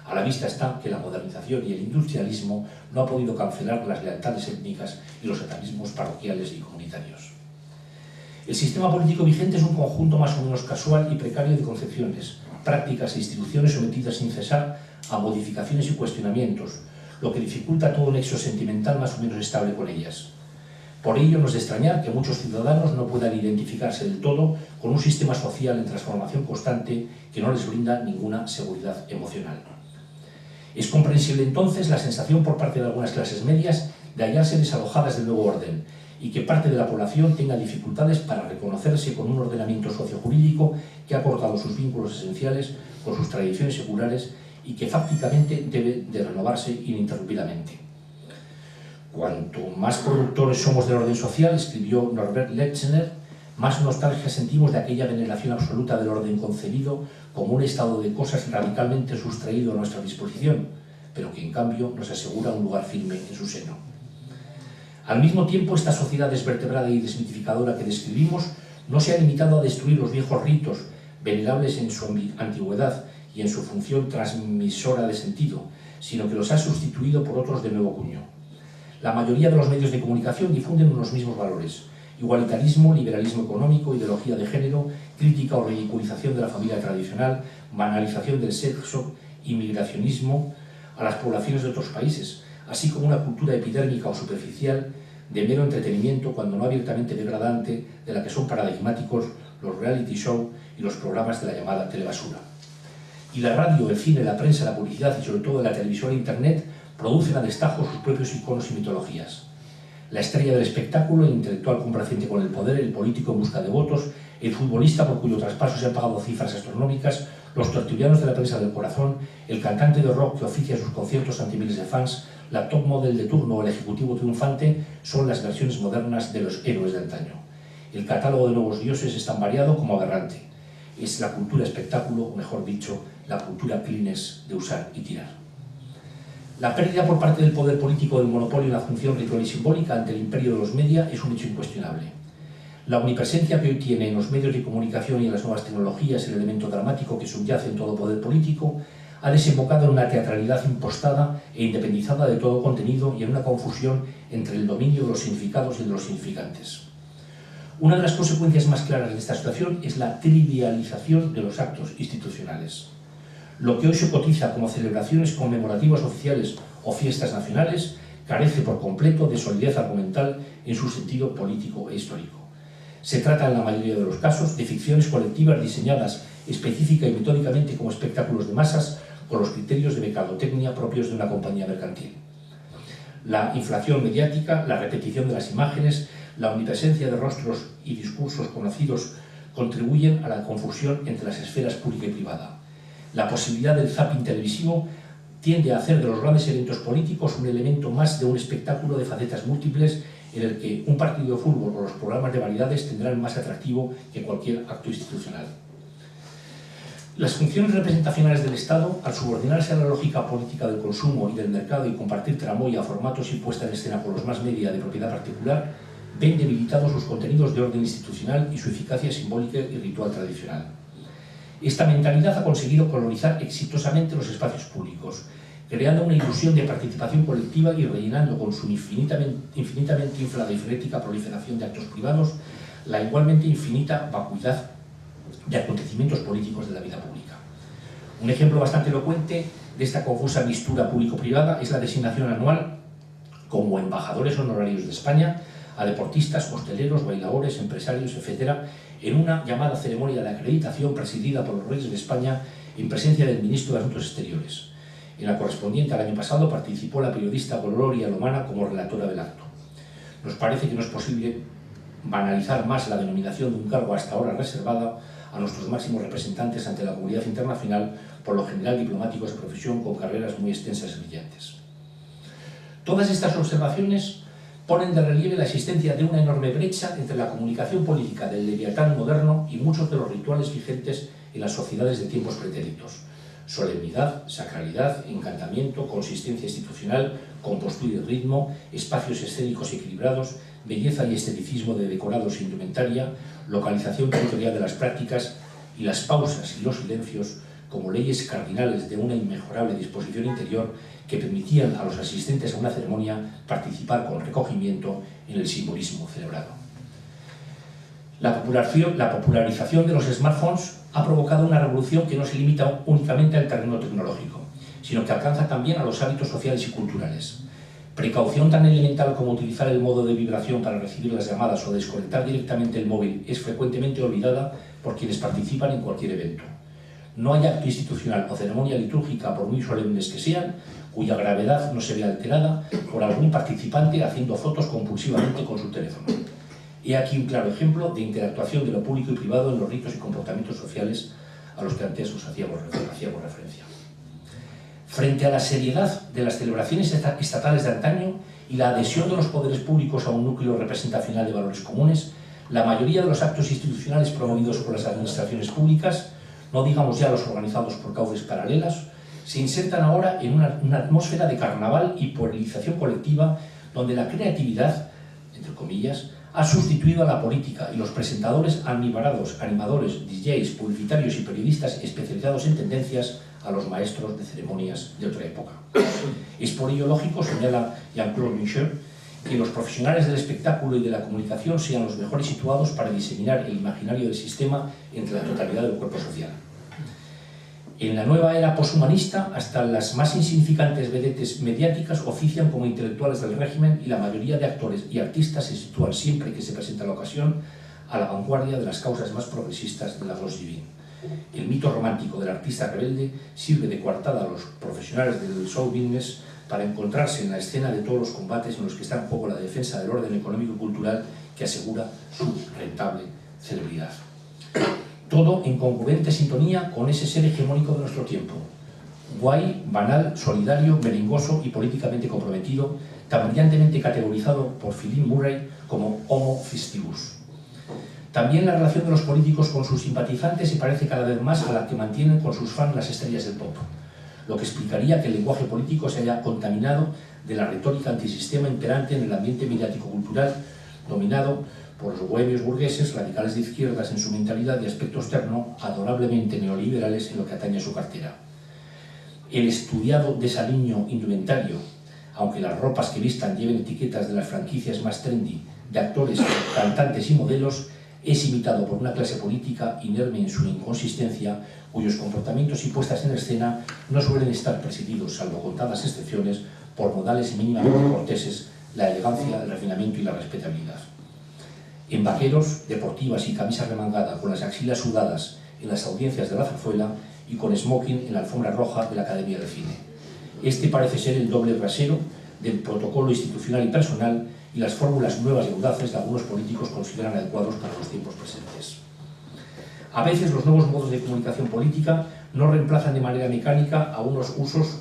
B: A la vista está que la modernización y el industrialismo no han podido cancelar las lealtades étnicas y los atavismos parroquiales y comunitarios. El sistema político vigente es un conjunto más o menos casual y precario de concepciones, prácticas e instituciones sometidas sin cesar a modificaciones y cuestionamientos, lo que dificulta todo nexo sentimental más o menos estable con ellas. Por ello no es de extrañar que muchos ciudadanos no puedan identificarse del todo con un sistema social en transformación constante que no les brinda ninguna seguridad emocional. Es comprensible entonces la sensación por parte de algunas clases medias de hallarse desalojadas del nuevo orden y que parte de la población tenga dificultades para reconocerse con un ordenamiento sociojurídico que ha cortado sus vínculos esenciales con sus tradiciones seculares y que fácticamente debe de renovarse ininterrumpidamente. Cuanto más productores somos del orden social, escribió Norbert Lechner, más nostalgia sentimos de aquella veneración absoluta del orden concebido como un estado de cosas radicalmente sustraído a nuestra disposición, pero que en cambio nos asegura un lugar firme en su seno. Al mismo tiempo, esta sociedad desvertebrada y desmitificadora que describimos no se ha limitado a destruir los viejos ritos, venerables en su antigüedad y en su función transmisora de sentido, sino que los ha sustituido por otros de nuevo cuño. La mayoría de los medios de comunicación difunden los mismos valores: igualitarismo, liberalismo económico, ideología de género, crítica o ridiculización de la familia tradicional, banalización del sexo, inmigracionismo a las poblaciones de otros países, así como una cultura epidérmica o superficial de mero entretenimiento, cuando no abiertamente degradante, de la que son paradigmáticos los reality show y los programas de la llamada telebasura. Y la radio, el cine, la prensa, la publicidad y sobre todo la televisión e internet producen a destajo sus propios iconos y mitologías. La estrella del espectáculo, el intelectual complaciente con el poder, el político en busca de votos, el futbolista por cuyo traspaso se han pagado cifras astronómicas, los tertulianos de la prensa del corazón, el cantante de rock que oficia sus conciertos ante miles de fans, la top model de turno o el ejecutivo triunfante son las versiones modernas de los héroes de antaño. El catálogo de nuevos dioses es tan variado como aberrante. Es la cultura espectáculo, o mejor dicho, la cultura clines de usar y tirar. La pérdida por parte del poder político del monopolio en la función ritual y simbólica ante el imperio de los media es un hecho incuestionable. La omnipresencia que hoy tiene en los medios de comunicación y en las nuevas tecnologías el elemento dramático que subyace en todo poder político ha desembocado en una teatralidad impostada e independizada de todo contenido y en una confusión entre el dominio de los significados y de los significantes. Una de las consecuencias más claras de esta situación es la trivialización de los actos institucionales. Lo que hoy se cotiza como celebraciones conmemorativas oficiales o fiestas nacionales carece por completo de solidez argumental en su sentido político e histórico. Se trata en la mayoría de los casos de ficciones colectivas diseñadas específica y metódicamente como espectáculos de masas con los criterios de mercadotecnia propios de una compañía mercantil. La inflación mediática, la repetición de las imágenes, la omnipresencia de rostros y discursos conocidos contribuyen a la confusión entre las esferas pública y privada. La posibilidad del zapping televisivo tiende a hacer de los grandes eventos políticos un elemento más de un espectáculo de facetas múltiples en el que un partido de fútbol o los programas de variedades tendrán más atractivo que cualquier acto institucional. Las funciones representacionales del Estado, al subordinarse a la lógica política del consumo y del mercado y compartir tramoya, formatos y puesta en escena con los más media de propiedad particular, ven debilitados sus contenidos de orden institucional y su eficacia simbólica y ritual tradicional. Esta mentalidad ha conseguido colonizar exitosamente los espacios públicos, creando una ilusión de participación colectiva y rellenando con su infinitamente inflada y frenética proliferación de actos privados la igualmente infinita vacuidad de acontecimientos políticos de la vida pública. Un ejemplo bastante elocuente de esta confusa mistura público-privada es la designación anual como embajadores honorarios de España a deportistas, hosteleros, bailadores, empresarios, etc., en una llamada ceremonia de acreditación presidida por los Reyes de España en presencia del Ministro de Asuntos Exteriores. En la correspondiente al año pasado participó la periodista Gloria Lomana como relatora del acto. Nos parece que no es posible banalizar más la denominación de un cargo hasta ahora reservada a nuestros máximos representantes ante la comunidad internacional, por lo general diplomáticos de profesión con carreras muy extensas y brillantes. Todas estas observaciones ponen de relieve la existencia de una enorme brecha entre la comunicación política del leviatán moderno y muchos de los rituales vigentes en las sociedades de tiempos pretéritos. Solemnidad, sacralidad, encantamiento, consistencia institucional, compostura y ritmo, espacios escénicos equilibrados, belleza y esteticismo de decorados e indumentaria, localización territorial de las prácticas y las pausas y los silencios como leyes cardinales de una inmejorable disposición interior que permitían a los asistentes a una ceremonia participar con recogimiento en el simbolismo celebrado. La popularización de los smartphones ha provocado una revolución que no se limita únicamente al terreno tecnológico, sino que alcanza también a los hábitos sociales y culturales. Precaución tan elemental como utilizar el modo de vibración para recibir las llamadas o desconectar directamente el móvil es frecuentemente olvidada por quienes participan en cualquier evento. No hay acto institucional o ceremonia litúrgica, por muy solemnes que sean, cuya gravedad no se vea alterada por algún participante haciendo fotos compulsivamente con su teléfono. He aquí un claro ejemplo de interactuación de lo público y privado en los ritos y comportamientos sociales a los que antes os hacíamos referencia. Frente a la seriedad de las celebraciones estatales de antaño y la adhesión de los poderes públicos a un núcleo representacional de valores comunes, la mayoría de los actos institucionales promovidos por las administraciones públicas, no digamos ya los organizados por cauces paralelas, se insertan ahora en una atmósfera de carnaval y polarización colectiva donde la creatividad, entre comillas, ha sustituido a la política y los presentadores animadores, DJs, publicitarios y periodistas especializados en tendencias a los maestros de ceremonias de otra época. Es por ello lógico, señala Jean-Claude Michel, que los profesionales del espectáculo y de la comunicación sean los mejores situados para diseminar el imaginario del sistema entre la totalidad del cuerpo social. En la nueva era poshumanista, hasta las más insignificantes vedetes mediáticas ofician como intelectuales del régimen y la mayoría de actores y artistas se sitúan siempre que se presenta la ocasión a la vanguardia de las causas más progresistas de la gloire divine. El mito romántico del artista rebelde sirve de coartada a los profesionales del show business para encontrarse en la escena de todos los combates en los que está en juego la defensa del orden económico y cultural que asegura su rentable celebridad. Todo en congruente sintonía con ese ser hegemónico de nuestro tiempo. Guay, banal, solidario, merengoso y políticamente comprometido, tan brillantemente categorizado por Philip Murray como Homo Festivus. También la relación de los políticos con sus simpatizantes se parece cada vez más a la que mantienen con sus fans las estrellas del pop, lo que explicaría que el lenguaje político se haya contaminado de la retórica antisistema imperante en el ambiente mediático-cultural, dominado por los bohemios burgueses, radicales de izquierdas en su mentalidad y aspecto externo, adorablemente neoliberales en lo que atañe a su cartera. El estudiado desaliño indumentario, aunque las ropas que vistan lleven etiquetas de las franquicias más trendy, de actores, cantantes y modelos, es imitado por una clase política inerme en su inconsistencia, cuyos comportamientos y puestas en escena no suelen estar presididos, salvo contadas excepciones, por modales mínimamente corteses, la elegancia, el refinamiento y la respetabilidad. En vaqueros, deportivas y camisa remangada, con las axilas sudadas en las audiencias de la zarzuela y con smoking en la alfombra roja de la Academia de Cine. Este parece ser el doble rasero del protocolo institucional y personal y las fórmulas nuevas y audaces que algunos políticos consideran adecuados para los tiempos presentes. A veces los nuevos modos de comunicación política no reemplazan de manera mecánica a unos usos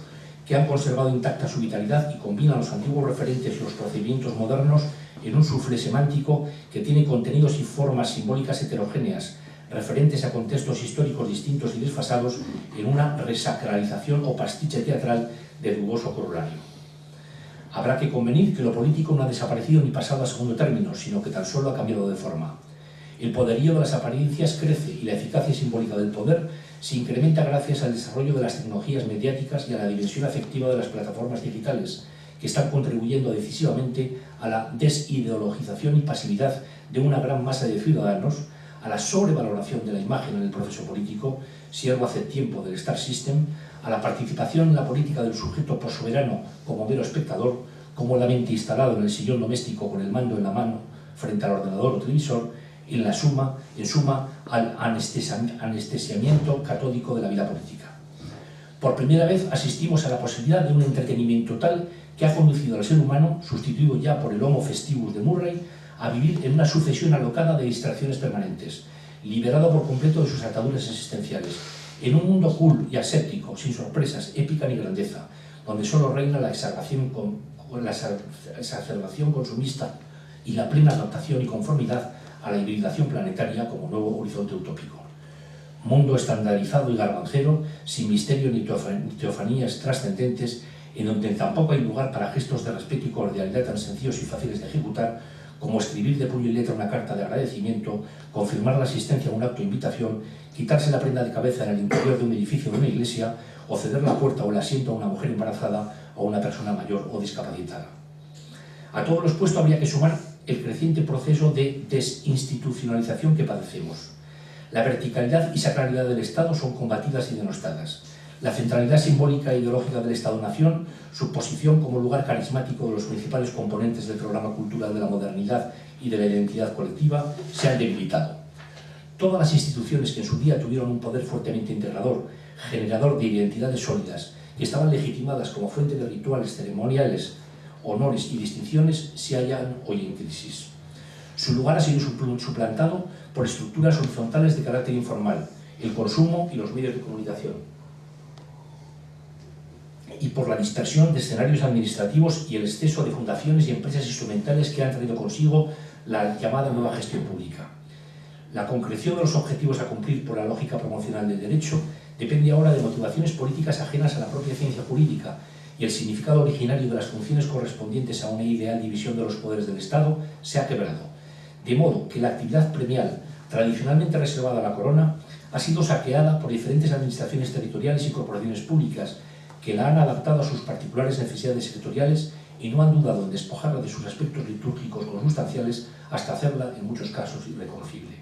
B: que han conservado intacta su vitalidad y combinan los antiguos referentes y los procedimientos modernos en un suflé semántico que tiene contenidos y formas simbólicas heterogéneas, referentes a contextos históricos distintos y desfasados en una resacralización o pastiche teatral de dudoso corolario. Habrá que convenir que lo político no ha desaparecido ni pasado a segundo término, sino que tan solo ha cambiado de forma. El poderío de las apariencias crece y la eficacia simbólica del poder se incrementa gracias al desarrollo de las tecnologías mediáticas y a la dimensión afectiva de las plataformas digitales, que están contribuyendo decisivamente a la desideologización y pasividad de una gran masa de ciudadanos, a la sobrevaloración de la imagen en el proceso político, siervo hace tiempo del Star System, a la participación en la política del sujeto possoberano como mero espectador, cómodamente instalado en el sillón doméstico con el mando en la mano frente al ordenador o televisor, en suma al anestesiamiento catódico de la vida política. Por primera vez asistimos a la posibilidad de un entretenimiento tal que ha conducido al ser humano, sustituido ya por el Homo festivus de Murray, a vivir en una sucesión alocada de distracciones permanentes, liberado por completo de sus ataduras existenciales, en un mundo cool y aséptico, sin sorpresas, épica ni grandeza, donde solo reina la exacerbación consumista y la plena adaptación y conformidad a la hibridación planetaria como nuevo horizonte utópico. Mundo estandarizado y garbancero, sin misterio ni teofanías trascendentes, en donde tampoco hay lugar para gestos de respeto y cordialidad tan sencillos y fáciles de ejecutar como escribir de puño y letra una carta de agradecimiento, confirmar la asistencia a un acto de invitación, quitarse la prenda de cabeza en el interior de un edificio o de una iglesia, o ceder la puerta o el asiento a una mujer embarazada o a una persona mayor o discapacitada. A todo lo expuesto habría que sumar el creciente proceso de desinstitucionalización que padecemos. La verticalidad y sacralidad del Estado son combatidas y denostadas. La centralidad simbólica e ideológica del Estado-Nación, su posición como lugar carismático de los principales componentes del programa cultural de la modernidad y de la identidad colectiva, se han debilitado. Todas las instituciones que en su día tuvieron un poder fuertemente integrador, generador de identidades sólidas, que estaban legitimadas como fuente de rituales ceremoniales, honores y distinciones, se hallan hoy en crisis. Su lugar ha sido suplantado por estructuras horizontales de carácter informal, el consumo y los medios de comunicación, y por la dispersión de escenarios administrativos y el exceso de fundaciones y empresas instrumentales que han traído consigo la llamada nueva gestión pública. La concreción de los objetivos a cumplir por la lógica promocional del derecho depende ahora de motivaciones políticas ajenas a la propia ciencia jurídica, y el significado originario de las funciones correspondientes a una ideal división de los poderes del Estado se ha quebrado, de modo que la actividad premial, tradicionalmente reservada a la corona, ha sido saqueada por diferentes administraciones territoriales y corporaciones públicas que la han adaptado a sus particulares necesidades sectoriales y no han dudado en despojarla de sus aspectos litúrgicos consustanciales hasta hacerla, en muchos casos, irreconocible.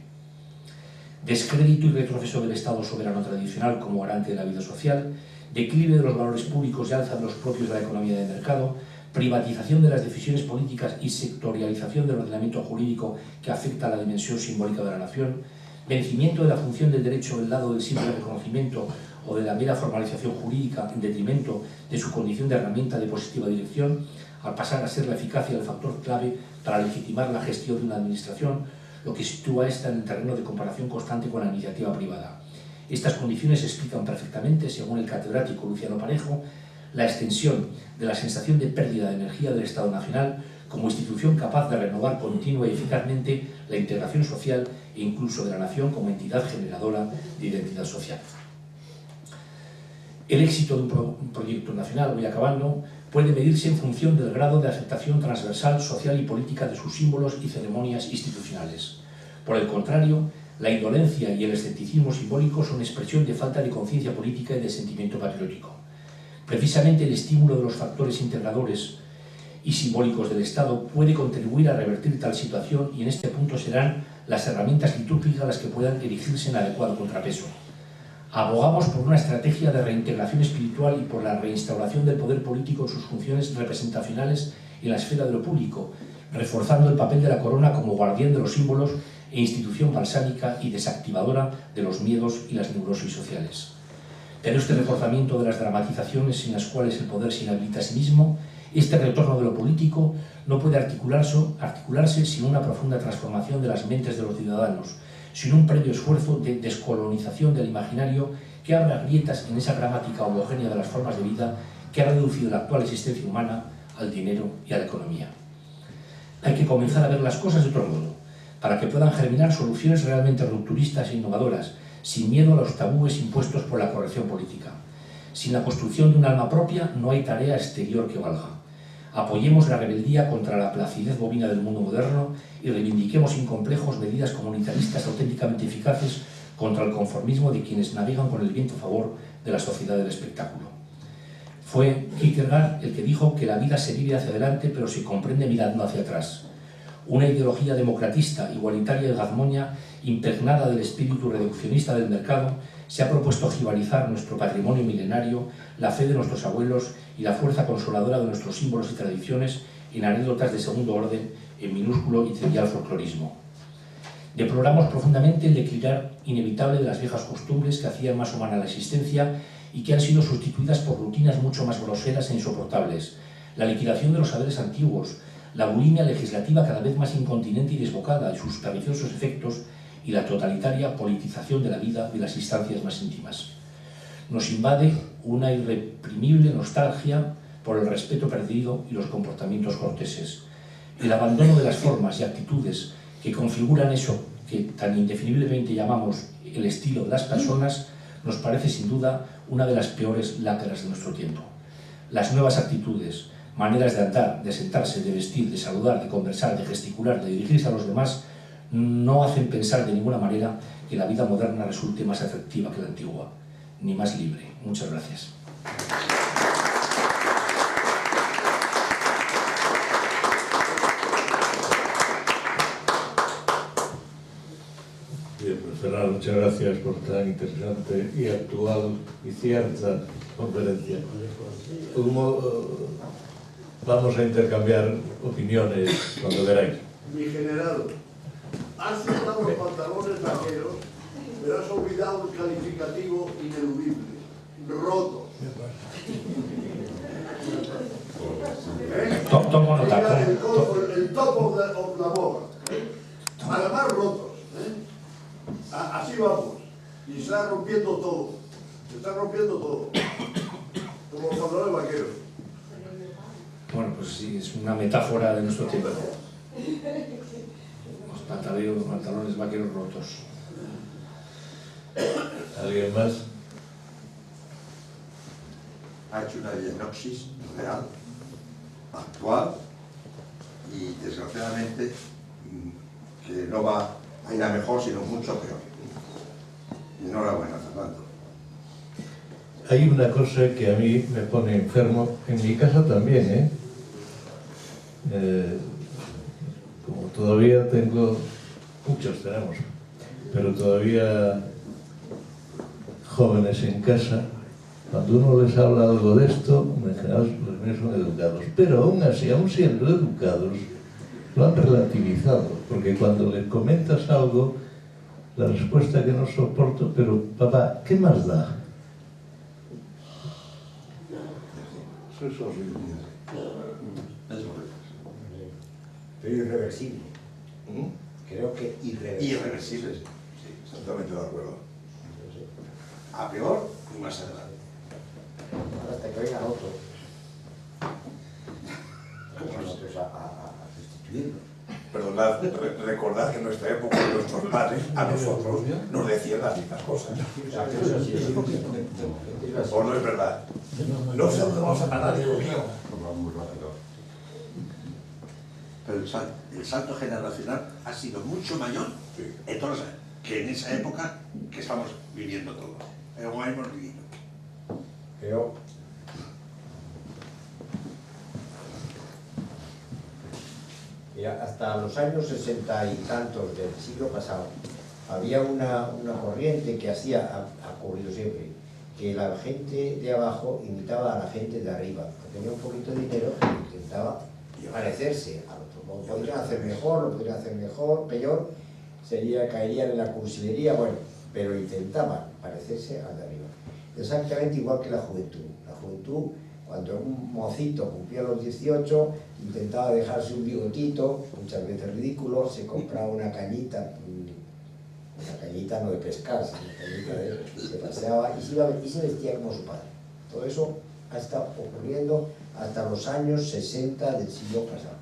B: Descrédito y retroceso del Estado soberano tradicional como garante de la vida social, declive de los valores públicos y alza de los propios de la economía de mercado, privatización de las decisiones políticas y sectorialización del ordenamiento jurídico que afecta a la dimensión simbólica de la nación, vencimiento de la función del derecho del lado del simple reconocimiento o de la mera formalización jurídica en detrimento de su condición de herramienta de positiva dirección, al pasar a ser la eficacia el factor clave para legitimar la gestión de una administración, lo que sitúa esta en el terreno de comparación constante con la iniciativa privada. Estas condiciones explican perfectamente, según el catedrático Luciano Parejo, la extensión de la sensación de pérdida de energía del Estado Nacional como institución capaz de renovar continua y eficazmente la integración social e incluso de la nación como entidad generadora de identidad social. El éxito de un proyecto nacional, voy acabando, puede medirse en función del grado de aceptación transversal, social y política de sus símbolos y ceremonias institucionales. Por el contrario, la indolencia y el escepticismo simbólico son expresión de falta de conciencia política y de sentimiento patriótico. Precisamente el estímulo de los factores integradores y simbólicos del Estado puede contribuir a revertir tal situación, y en este punto serán las herramientas litúrgicas las que puedan erigirse en adecuado contrapeso. Abogamos por una estrategia de reintegración espiritual y por la reinstauración del poder político en sus funciones representacionales en la esfera de lo público, reforzando el papel de la corona como guardián de los símbolos e institución balsámica y desactivadora de los miedos y las neurosis sociales. Pero este reforzamiento de las dramatizaciones en las cuales el poder se inhabilita a sí mismo, este retorno de lo político, no puede articularse sin una profunda transformación de las mentes de los ciudadanos, sin un previo esfuerzo de descolonización del imaginario que abra grietas en esa gramática homogénea de las formas de vida que ha reducido la actual existencia humana al dinero y a la economía. Hay que comenzar a ver las cosas de otro modo, para que puedan germinar soluciones realmente rupturistas e innovadoras, sin miedo a los tabúes impuestos por la corrección política. Sin la construcción de un alma propia no hay tarea exterior que valga. Apoyemos la rebeldía contra la placidez bovina del mundo moderno y reivindiquemos sin complejos medidas comunitaristas auténticamente eficaces contra el conformismo de quienes navegan con el viento a favor de la sociedad del espectáculo. Fue Kierkegaard el que dijo que la vida se vive hacia adelante pero se comprende mirando hacia atrás. Una ideología democratista, igualitaria y gazmoña, impregnada del espíritu reduccionista del mercado, se ha propuesto jibarizar nuestro patrimonio milenario, la fe de nuestros abuelos y la fuerza consoladora de nuestros símbolos y tradiciones en anécdotas de segundo orden, en minúsculo y trivial folclorismo. Deploramos profundamente el declinar inevitable de las viejas costumbres que hacían más humana la existencia y que han sido sustituidas por rutinas mucho más groseras e insoportables, la liquidación de los saberes antiguos, la bulimia legislativa cada vez más incontinente y desbocada y sus perniciosos efectos y la totalitaria politización de la vida y las instancias más íntimas. Nos invade una irreprimible nostalgia por el respeto perdido y los comportamientos corteses. El abandono de las formas y actitudes que configuran eso que tan indefiniblemente llamamos el estilo de las personas nos parece sin duda una de las peores lacras de nuestro tiempo. Las nuevas actitudes, maneras de andar, de sentarse, de vestir, de saludar, de conversar, de gesticular, de dirigirse a los demás, no hacen pensar de ninguna manera que la vida moderna resulte más atractiva que la antigua, ni más libre. Muchas gracias.
A: Bien, pues Fernando, muchas gracias por tan interesante y actual y cierta conferencia. Vamos a intercambiar opiniones cuando queráis.
C: Mi general, has citado los pantalones vaqueros, pero has olvidado el calificativo ineludible, rotos.
B: Tomo nota.
C: Mira el top of la boga. Además rotos. Así vamos. Y se está rompiendo todo. Se está rompiendo todo. Como los pantalones vaqueros.
B: Bueno, pues sí, es una metáfora de nuestro tiempo. Los pantalones vaqueros rotos.
A: ¿Alguien más?
D: Ha hecho una diagnosis real, actual y desgraciadamente que no va a ir a mejor, sino mucho peor. Enhorabuena, Fernando.
A: Hay una cosa que a mí me pone enfermo, en mi casa también, como todavía tengo, muchos tenemos, pero todavía jóvenes en casa, cuando uno les habla algo de esto, en general los míos son educados, pero aún así, aún siendo educados, lo han relativizado, porque cuando les comentas algo, la respuesta que no soporto, pero papá, ¿qué más da? Eso es horrible.
D: Es horrible.
E: Pero irreversible. Creo que irreversible.
D: Irreversible, sí, exactamente de acuerdo. A peor y más adelante.
E: Hasta que vengan otros. Nosotros a sustituirlo.
D: Perdonad, recordad que en nuestra época nuestros padres a nosotros nos decían las mismas cosas. ¿O no es verdad? No saludamos a nadie conmigo. Pero el salto generacional ha sido mucho mayor entonces, que en esa época que estamos viviendo todos. O hemos vivido.
E: Pero mira, hasta los años 60 y tantos del siglo pasado había una corriente que ha ocurrido siempre, que la gente de abajo imitaba a la gente de arriba, que tenía un poquito de dinero e intentaba parecerse al otro. Lo podrían hacer mejor, lo podrían hacer mejor, peor, caerían en la cursilería, bueno, pero intentaban parecerse al de arriba. Exactamente igual que la juventud. La juventud, cuando un mocito cumplía los 18, intentaba dejarse un bigotito, muchas veces ridículo, se compraba una cañita una cañita no de pescar, sino una cañita de... se paseaba y se vestía como su padre. Todo eso ha estado ocurriendo hasta los años 60 del siglo pasado.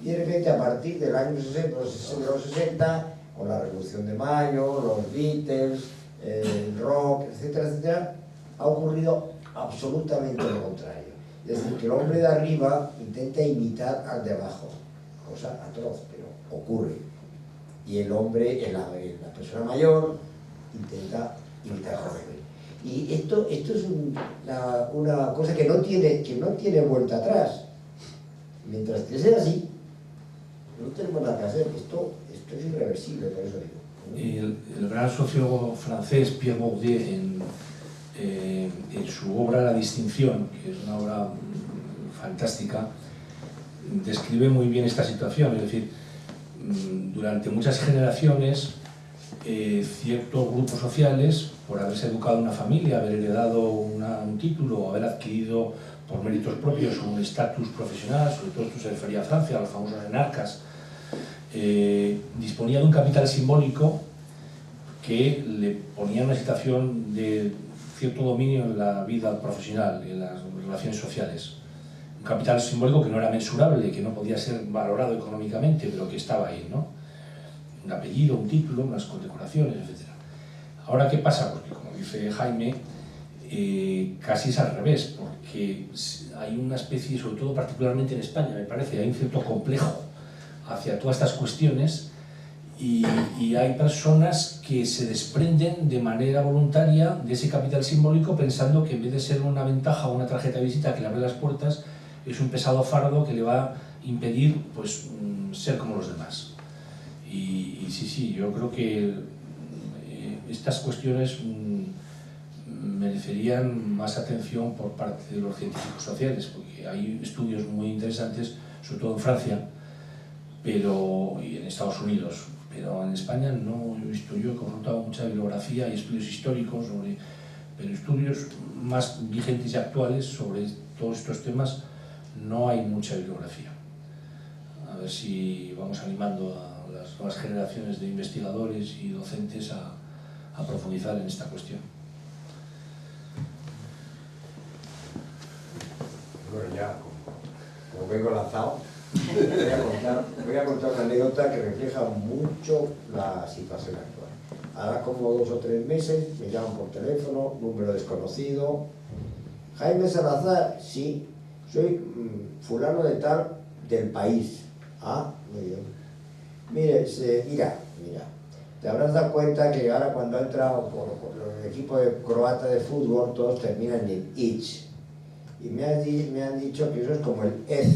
E: Y de repente, a partir del año 60, los 60, con la Revolución de Mayo, los Beatles, el rock, etcétera, etcétera, ha ocurrido absolutamente lo contrario. Es decir, que el hombre de arriba intenta imitar al de abajo, cosa atroz, pero ocurre. Y el hombre, la persona mayor, intenta imitar al joven. Y esto es una cosa que no tiene vuelta atrás. Mientras que sea así, no tenemos nada que hacer. Esto es irreversible, por eso digo.
B: El gran sociólogo francés Pierre Bourdieu, en su obra La Distinción, que es una obra fantástica, describe muy bien esta situación. Es decir, durante muchas generaciones, ciertos grupos sociales, por haberse educado en una familia, haber heredado un título, o haber adquirido por méritos propios un estatus profesional, sobre todo esto se refería a Francia, a los famosos enarcas, disponía de un capital simbólico que le ponía en una situación de cierto dominio en la vida profesional, en las relaciones sociales. Un capital simbólico que no era mensurable, que no podía ser valorado económicamente, pero que estaba ahí, ¿no? Un apellido, un título, unas condecoraciones, etc. Ahora, ¿qué pasa? Porque, como dice Jaime, casi es al revés, porque hay una especie, sobre todo particularmente en España, me parece, hay un cierto complejo hacia todas estas cuestiones y hay personas que se desprenden de manera voluntaria de ese capital simbólico pensando que en vez de ser una ventaja o una tarjeta de visita que le abre las puertas, es un pesado fardo que le va a impedir pues, ser como los demás. Y sí, yo creo que estas cuestiones merecerían más atención por parte de los científicos sociales, porque hay estudios muy interesantes, sobre todo en Francia, y en Estados Unidos, pero en España no he visto yo, he confrontado mucha bibliografía y estudios históricos, pero estudios más vigentes y actuales sobre todos estos temas no hay mucha bibliografía. A ver si vamos animando a las nuevas generaciones de investigadores y docentes a profundizar en esta cuestión.
E: Bueno, ya, como vengo lanzado, voy a contar una anécdota que refleja mucho la situación actual. Ahora como 2 o 3 meses me llaman por teléfono, número desconocido. Jaime Salazar, sí, soy fulano de tal del país. Ah, muy bien. Mire, mira, te habrás dado cuenta que ahora cuando ha entrado por el equipo croata de fútbol todos terminan en ich. Y me han dicho que eso es como el ez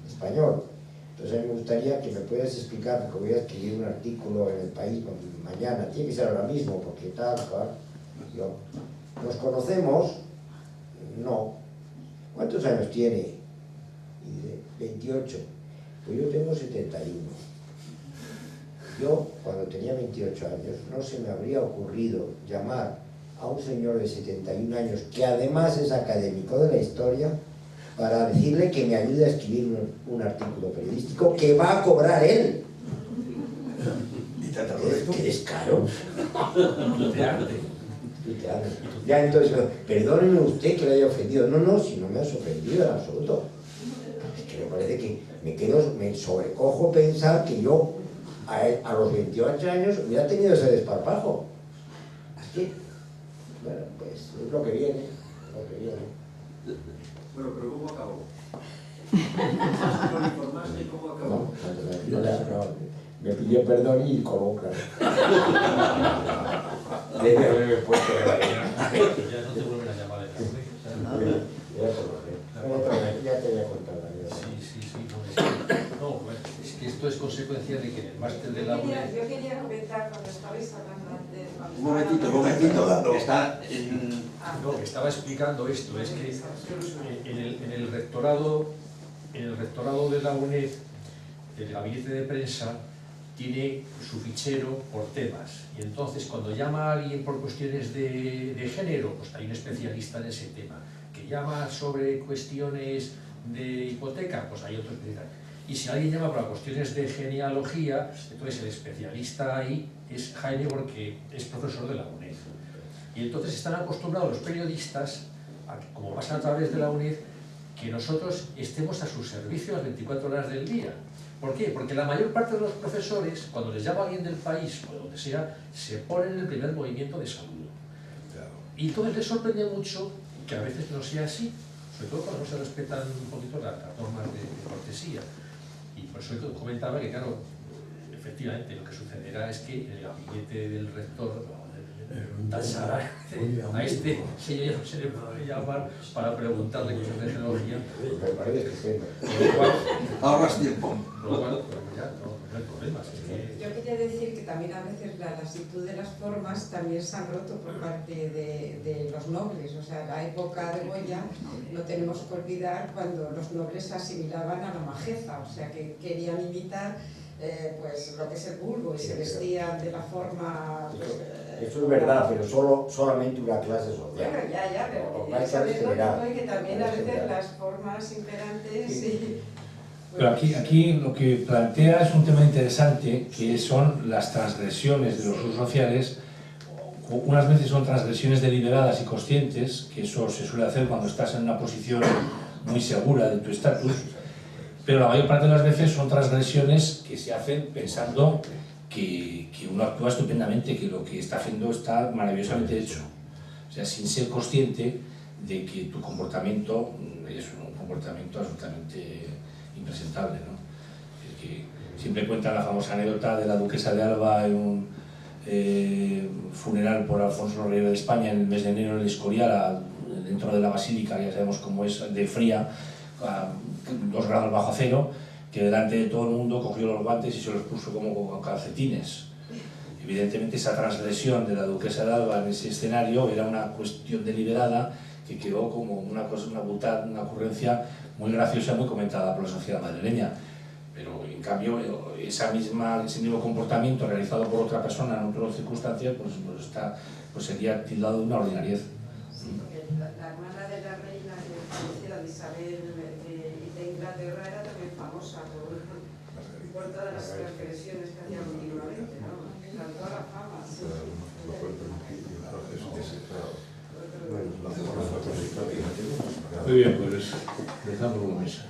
E: español. Entonces a mí me gustaría que me puedas explicar, porque voy a escribir un artículo en El País mañana, tiene que ser ahora mismo, porque tal, yo, ¿nos conocemos? No. ¿Cuántos años tiene? Y dice, 28. Pues yo tengo 71. Yo, cuando tenía 28 años, no se me habría ocurrido llamar a un señor de 71 años, que además es académico de la historia, para decirle que me ayude a escribir un artículo periodístico que va a cobrar él.
D: ¿Y te atrasó esto?
E: ¡Qué descaro! Ya entonces, perdóneme usted que le haya ofendido. No, si no me has ofendido en absoluto. Es que me parece que me sobrecojo pensar que yo a los 28 años hubiera tenido ese desparpajo. Así, bueno, pues es lo que viene,
C: Bueno, pero ¿cómo acabó? ¿No le informaste y cómo acabó?
E: No, me pidió perdón y coló, claro. Debe haberme puesto de la
F: Ya no te vuelven a llamar de café.
E: Ya te voy a contar la vida.
F: No, bueno, es que esto es consecuencia de que en el máster de la UNED...
G: Yo quería comentar cuando estabais hablando antes...
D: Un momentito, dando.
F: Está no, que estaba explicando esto, es que en el rectorado de la UNED, el gabinete de prensa tiene su fichero por temas, y entonces cuando llama a alguien por cuestiones de género, pues hay un especialista en ese tema, que llama sobre cuestiones de hipoteca, pues hay otro especialista. y si alguien llama para cuestiones de genealogía, entonces el especialista ahí es Jaime, porque es profesor de la UNED. Y entonces están acostumbrados los periodistas, como pasan a través de la UNED, que nosotros estemos a su servicio las 24 horas del día. ¿Por qué? Porque la mayor parte de los profesores, cuando les llama alguien del país o de donde sea, se ponen en el primer movimiento de saludo. Y entonces les sorprende mucho que a veces no sea así, sobre todo cuando no se respetan un poquito las normas de cortesía. Y por eso comentaba que, claro, efectivamente lo que sucederá es que en el gabinete del rector tachará a este señor, se le puede llamar para preguntarle cosas de genealogía.
E: Me parece estupendo.
D: Ahorras tiempo.
F: Con lo cual, ya no hay problemas. Es que...
G: Yo quería decir que también a veces la lasitud de las formas también se han roto por parte de los nobles. O sea, en la época de Goya no tenemos que olvidar cuando los nobles se asimilaban a la majeza, o sea, que querían imitar pues lo que es el vulgo y se vestían de la forma... Pues,
E: eso es verdad, pero solamente una clase social.
G: Bueno, ya, pero
E: Hay
G: que también a veces las formas imperantes y...
B: Pero aquí lo que plantea es un tema interesante, que son las transgresiones de los usos sociales. Unas veces son transgresiones deliberadas y conscientes, que eso se suele hacer cuando estás en una posición muy segura de tu estatus, pero la mayor parte de las veces son transgresiones que se hacen pensando que uno actúa estupendamente, que lo que está haciendo está maravillosamente hecho. O sea, sin ser consciente de que tu comportamiento es un comportamiento absolutamente impresentable, ¿no? Es que siempre cuentan la famosa anécdota de la duquesa de Alba en un funeral por Alfonso Rey de España en el mes de enero en el Escorial, dentro de la basílica, ya sabemos cómo es de fría, a 2 grados bajo cero, que delante de todo el mundo cogió los guantes y se los puso como con calcetines. Evidentemente esa transgresión de la duquesa de Alba en ese escenario era una cuestión deliberada que quedó como una cosa, una ocurrencia muy graciosa, muy comentada por la sociedad madrileña. Pero en cambio ese mismo comportamiento realizado por otra persona en otras circunstancias pues sería tildado de una ordinariedad.
G: La hermana de la reina que fallecida de Isabel de Inglaterra era también famosa por todas las transgresiones que hacía continuamente, ¿no? Toda la fama, sí.
A: Muy bien, pues dejamos la mesa.